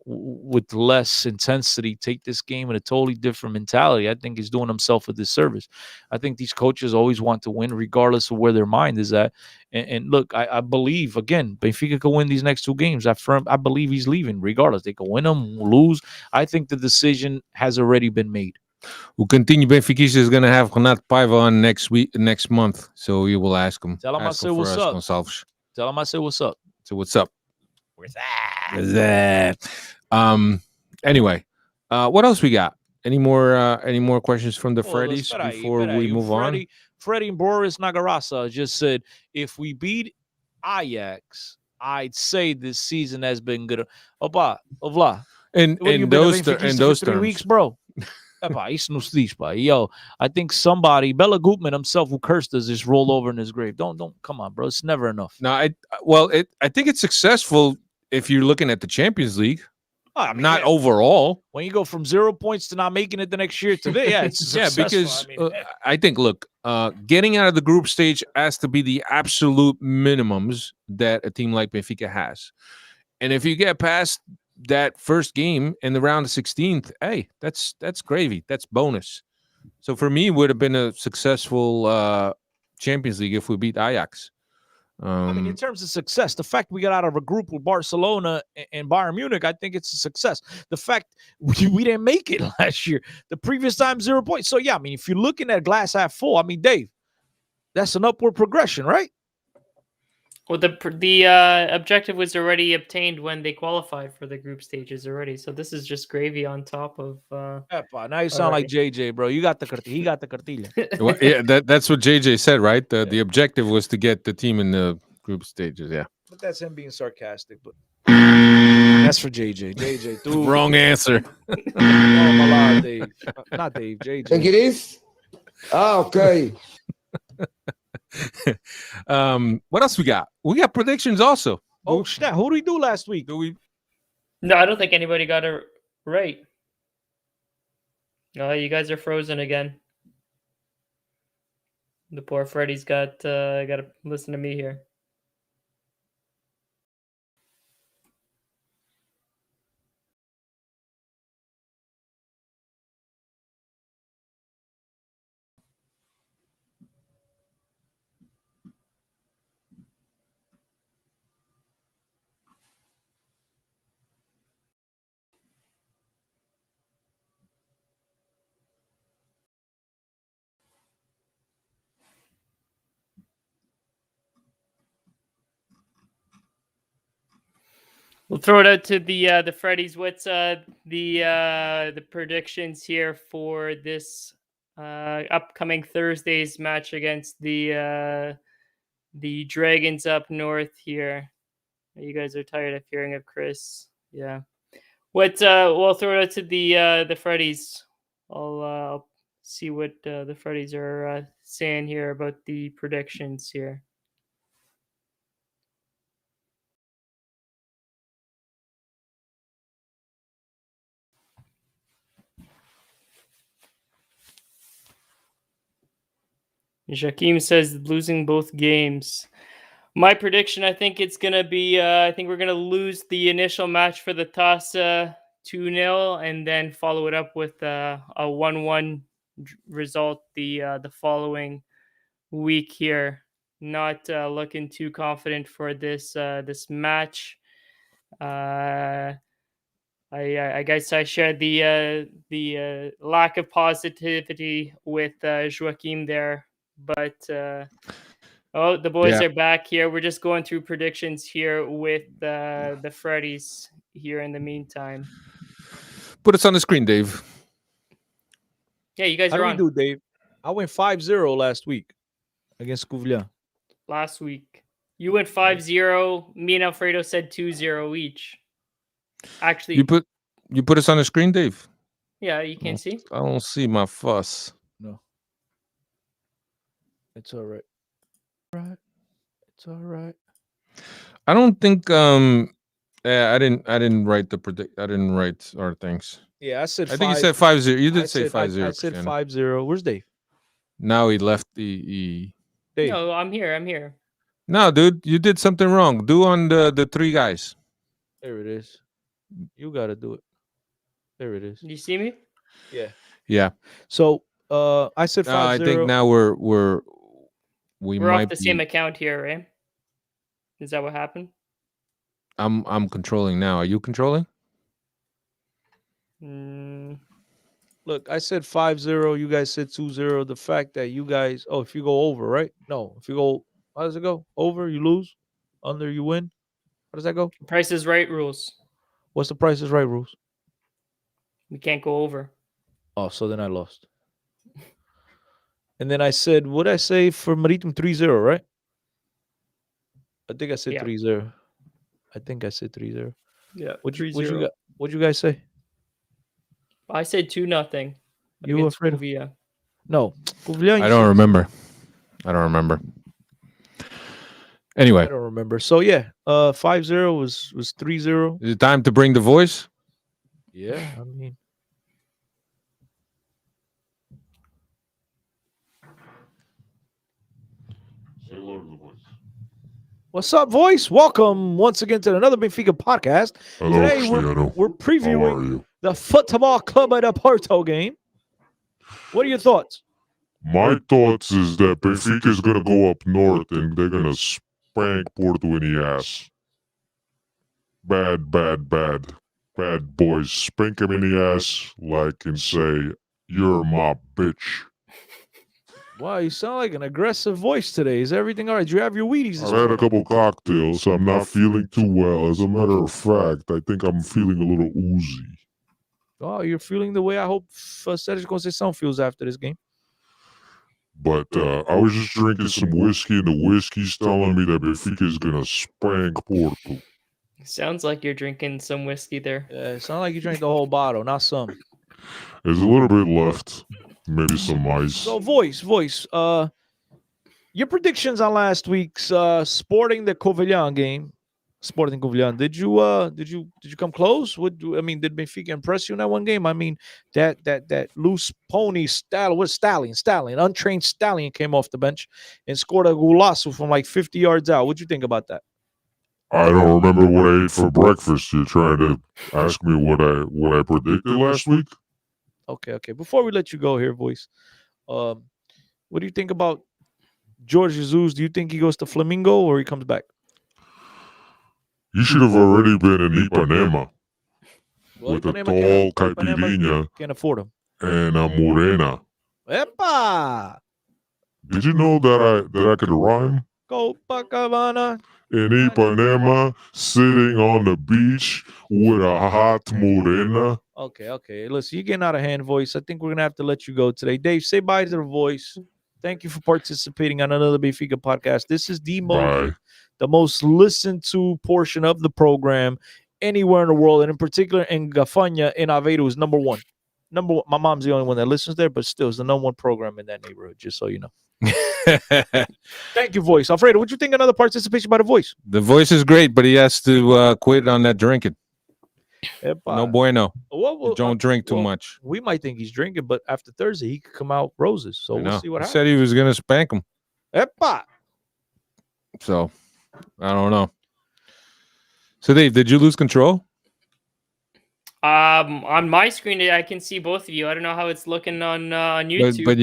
with less intensity, take this game in a totally different mentality, I think he's doing himself a disservice. I think these coaches always want to win regardless of where their mind is at. And look, I believe, again, Benfica can win these next two games. I believe he's leaving regardless. They can win them, lose. I think the decision has already been made. We'll continue. Benfica is going to have Renato Paiva on next month, so you will ask him. Tell him I said what's up. Gonçalves. Tell him I said what's up. So what's up? Where's that? Where's that? Anyway, what else we got? Any more questions from the Freddies before we move on? Freddie Boris Nagarasa just said, if we beat Ajax, I'd say this season has been good. Opa, ovla. In those terms, 3 weeks, bro. Yo, I think somebody, Bella Gutman himself, who cursed us, just rolled over in his grave. Don't come on, bro. It's never enough. No, I think it's successful if you're looking at the Champions League. I mean, not overall. When you go from 0 points to not making it the next year today, yeah, it's yeah, successful. because I think, look, getting out of the group stage has to be the absolute minimums that a team like Benfica has. And if you get past that first game in the round of 16th, hey, that's gravy. That's bonus. So for me, it would have been a successful Champions League if we beat Ajax. I mean, in terms of success, the fact we got out of a group with Barcelona and Bayern Munich, I think it's a success. The fact we didn't make it last year, the previous time 0 points. So yeah, I mean, if you're looking at glass half full, I mean, Dave, that's an upward progression, right? Well, the objective was already obtained when they qualified for the group stages already. So this is just gravy on top of. Now you sound like JJ, bro. He got the cartilla. Well, yeah, that's what JJ said, right? The objective was to get the team in the group stages. Yeah, but that's him being sarcastic. But that's for JJ. JJ, dude. Wrong answer. Oh, Dave. Not Dave. JJ. Think it is? Ah, okay. What else we got? We got predictions also. Oh shit! Who did we do last week? No, I don't think anybody got it right. No, you guys are frozen again. The poor Freddy's got to listen to me here. We'll throw it out to the Freddies. What's the predictions here for this upcoming Thursday's match against the Dragons up north here? You guys are tired of hearing of Chris. Yeah. We'll throw it out to the Freddies. I'll see what the Freddies are saying here about the predictions here. Jakeem says losing both games. My prediction, I think it's gonna be. I think we're gonna lose the initial match for the toss 2-0, and then follow it up with a 1-1 result the following week here. Not looking too confident for this match. I guess I share the lack of positivity with Joaquim there, but the boys Yeah. are back here. We're just going through predictions here with the Freddies here in the meantime. Put us on the screen, Dave. Yeah, you guys How are do we on do, Dave? I went 5-0 last week against Covilhã. last week. You went 5-0. Me and Alfredo said 2-0 each. Actually, You put us on the screen, Dave. yeah, you can see. I don't see my fuss. No. It's all right. Right. It's all right. I don't think I didn't write the predict. I didn't write our things. Yeah, I said I think you said 5-0. You I did say said- 5-0. I said Cristiano. 5-0. Where's Dave? Now he left the. Dave. No, I'm here. No, dude, you did something wrong. Do on the three guys. There it is. You got to do it. There it is. You see me? Yeah. Yeah. So I said 5-0. I think now we We're might off the be, same account here, right? Is that what happened? I'm controlling now. Are you controlling? Mm, Look, I said 5-0. You guys said 2-0. The fact that you guys, if you go over, right? No, if you go, how does it go? Over, you lose. Under, you win. How does that go? Price is Right rules. What's the Price is Right rules? We can't go over. Oh, so then I lost. And then I said, what I say for Maritim 3-0, right? I think I said Yeah. 3-0. I think I said 3-0. Yeah. What'd you guys say? I said 2-0. You against afraid of- Covilhã. No. Covilhã, I you don't said- remember. I don't remember. Anyway, I don't remember. So yeah, 5-0 was 3-0. is it time to bring the voice? Yeah, I mean, what's up, voice? Welcome once again to another Benfica podcast. Hello, Today Cristiano. we're How previewing are you? the Futebol Clube de Porto game. What are your thoughts? My thoughts is that Benfica is going to go up north and they're going to spank Porto in the ass. Bad, bad, bad. Bad boys. Spank him in the ass like and say, you're my bitch. Wow, you sound like an aggressive voice today. Is everything all right? Do you have your Wheaties? this I've had a morning? couple cocktails. I'm not feeling too well. As a matter of fact, I think I'm feeling a little oozy. Oh, you're feeling the way I hope Sérgio Conceição feels after this game. But I was just drinking some whiskey, and the whiskey's telling me that Benfica is going to spank Porto. Sounds like you're drinking some whiskey there. It sounds like you drank the whole bottle, not some. There's a little bit left. Maybe some ice. So, voice. Your predictions on last week's Sporting the Covilhã game. Sporting Covilhã. Did you come close? Did Benfica impress you in that one game? I mean, that loose pony stallion, untrained stallion came off the bench and scored a golaço from like 50 yards out. What'd you think about that? I don't remember what I ate for breakfast. You're trying to ask me what I predicted last week? Okay. Before we let you go here, voice, what do you think about Jorge Jesus? Do you think he goes to Flamengo or he comes back? You should have already been in Ipanema Well, with a Ipanema tall Ipanema caipirinha can't afford him. and a morena. Epa! Did you know that I could rhyme? Copacabana. In Ipanema, sitting on the beach with a hot morena. Okay. Listen, you're getting out of hand, voice. I think we're gonna have to let you go today. Dave, say bye to the voice. Thank you for participating on another Benfica podcast. This is the most listened to portion of the program anywhere in the world, and in particular in Gafanha in Aveiro is number one. My mom's the only one that listens there, but still, it's the number one program in that neighborhood. Just so you know. Thank you, voice. Alfredo, what you think? Another participation by the voice? The voice is great, but he has to quit on that drinking. No bueno. Well, Don't drink too well, much. We might think he's drinking, but after Thursday, he could come out roses. So I we'll know. see what He happens. said he was going to spank him. Epa. So, I don't know. So, Dave, did you lose control? On my screen, I can see both of you. I don't know how it's looking on YouTube. But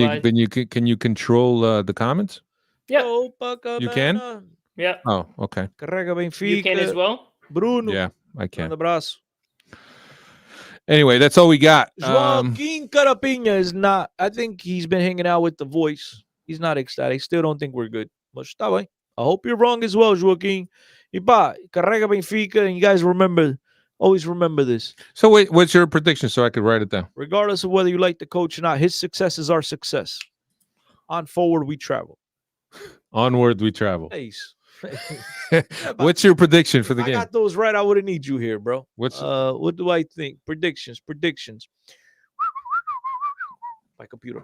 can you control the comments? Yeah. You can? Yeah. Oh, okay. Carrega Benfica. You can as well. Bruno. Yeah, I can. Manda abraço. Anyway, that's all we got. Joaquin Carapinha is not. I think he's been hanging out with the voice. He's not ecstatic. Still don't think we're good. Mas tá bem. I hope you're wrong as well, Joaquin. E pá, carrega Benfica, and you guys always remember this. So wait, what's your prediction so I could write it down? Regardless of whether you like the coach or not, his success is our success. On forward, we travel. Onward we travel. Nice. What's your prediction for the I game? got those right. I wouldn't need you here, bro. What's what do I think? Predictions. My computer.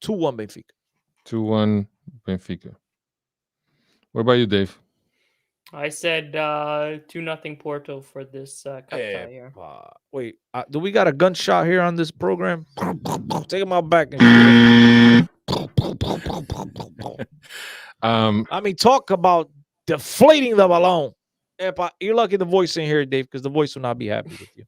2-1 Benfica. 2-1 Benfica. What about you, Dave? I said 2-0 Porto for this cup tie here. Wait, do we got a gunshot here on this program? Take him out back. And I mean, talk about deflating the balloon. You're lucky the voice ain't here, Dave, because the voice will not be happy with you.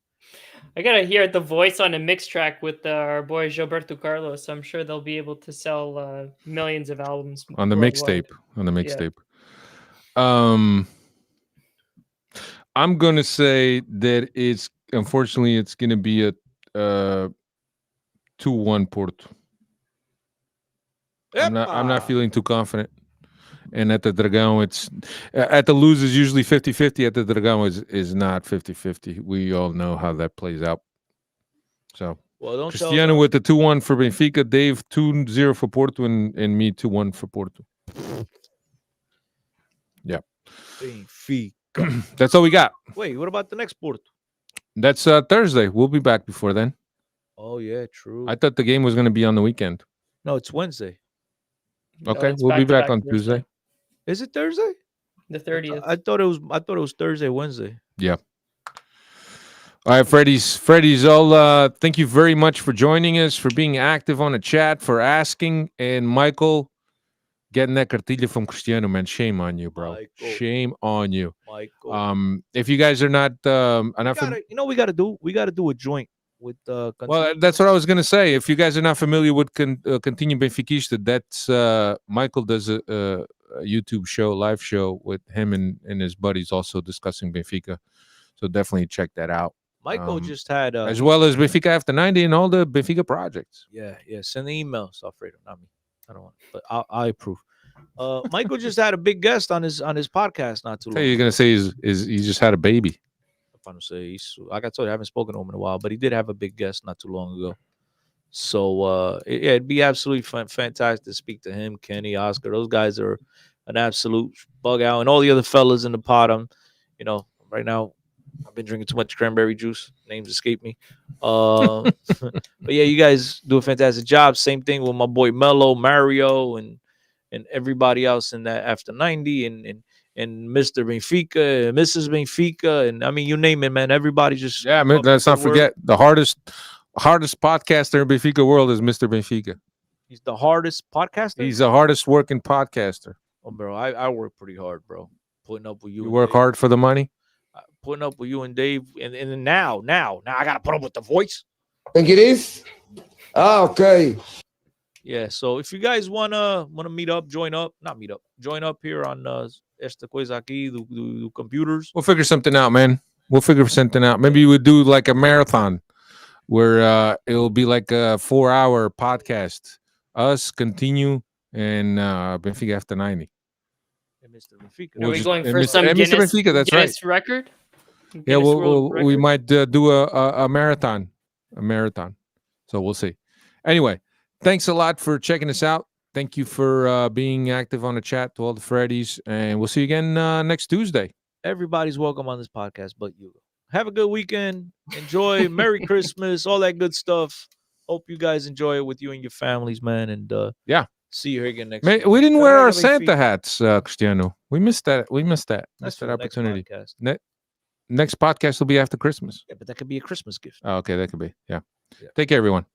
I gotta hear the voice on a mix track with our boy Gilberto Carlos. I'm sure they'll be able to sell millions of albums on the worldwide. mixtape. I'm gonna say that unfortunately it's gonna be a 2-1 Porto. I'm not feeling too confident. And at the Dragão, it's at the lose is usually 50-50. At the Dragão is not 50-50. We all know how that plays out. So don't Cristiano with the 2-1 for Benfica, Dave 2-0 for Porto, and me 2-1 for Porto. Yeah. Benfica. That's all we got. Wait, what about the next Porto? That's Thursday. We'll be back before then. Oh yeah, true. I thought the game was going to be on the weekend. No, it's Wednesday. Okay, we'll be back on Tuesday. Is it Thursday? The 30th. I thought it was Thursday, Wednesday. Yeah. All right, Freddy's all thank you very much for joining us, for being active on the chat, for asking, and Michael getting that cartilla from Cristiano, man. Shame on you, bro. Michael. Shame on you. Michael. If you guys are not we gotta do a joint with well, that's what I was gonna say. If you guys are not familiar with Continue Benfiquista, that's Michael does a YouTube show, live show with him and his buddies, also discussing Benfica. So definitely check that out. Michael just had as well as Benfica After 90 and all the Benfica projects. Yeah. Send the emails, Alfredo, not me. I don't want, but I approve. Michael just had a big guest on his podcast not too long. You're gonna say he just had a baby. I'm gonna say like I told you, I haven't spoken to him in a while, but he did have a big guest not too long ago. So it'd be absolutely fantastic to speak to him, Kenny, Oscar. Those guys are an absolute bug out, and all the other fellas in the pod. Right now I've been drinking too much cranberry juice. Names escape me. But yeah, you guys do a fantastic job. Same thing with my boy Mello, Mario, and everybody else in that After 90 and Mr. Benfica, and Mrs. Benfica, and I mean, you name it, man. Everybody just man. Let's not forget the hardest podcaster in Benfica world is Mr. Benfica. He's the hardest podcaster. He's the hardest working podcaster. Oh, bro, I work pretty hard, bro. Putting up with you. You work hard for the money. Putting up with you and Dave, and now I gotta put up with the voice. Think it is? Okay. Yeah. So if you guys wanna meet up, join up here on Esta Coisa Aqui do Computers. We'll figure something out, man. We'll figure something out. Maybe we'll do like a marathon where it'll be like a 4-hour podcast. Us, Continue, and Benfica After 90. And Mr. Benfica. Are we going for Mr. some Mr. Benfica, that's Guinness record? Yeah, Guinness we might do a marathon. So we'll see. Anyway, thanks a lot for checking us out. Thank you for being active on the chat, to all the Freddies, and we'll see you again next Tuesday. Everybody's welcome on this podcast, but you. Have a good weekend. Enjoy. Merry Christmas. All that good stuff. Hope you guys enjoy it with you and your families, man. And yeah, see you here again next week. We didn't wear our Santa hats, Cristiano. We missed that. Missed that opportunity. next podcast will be after Christmas. Yeah, but that could be a Christmas gift. Oh, okay, that could be. Yeah. Yeah. Take care, everyone.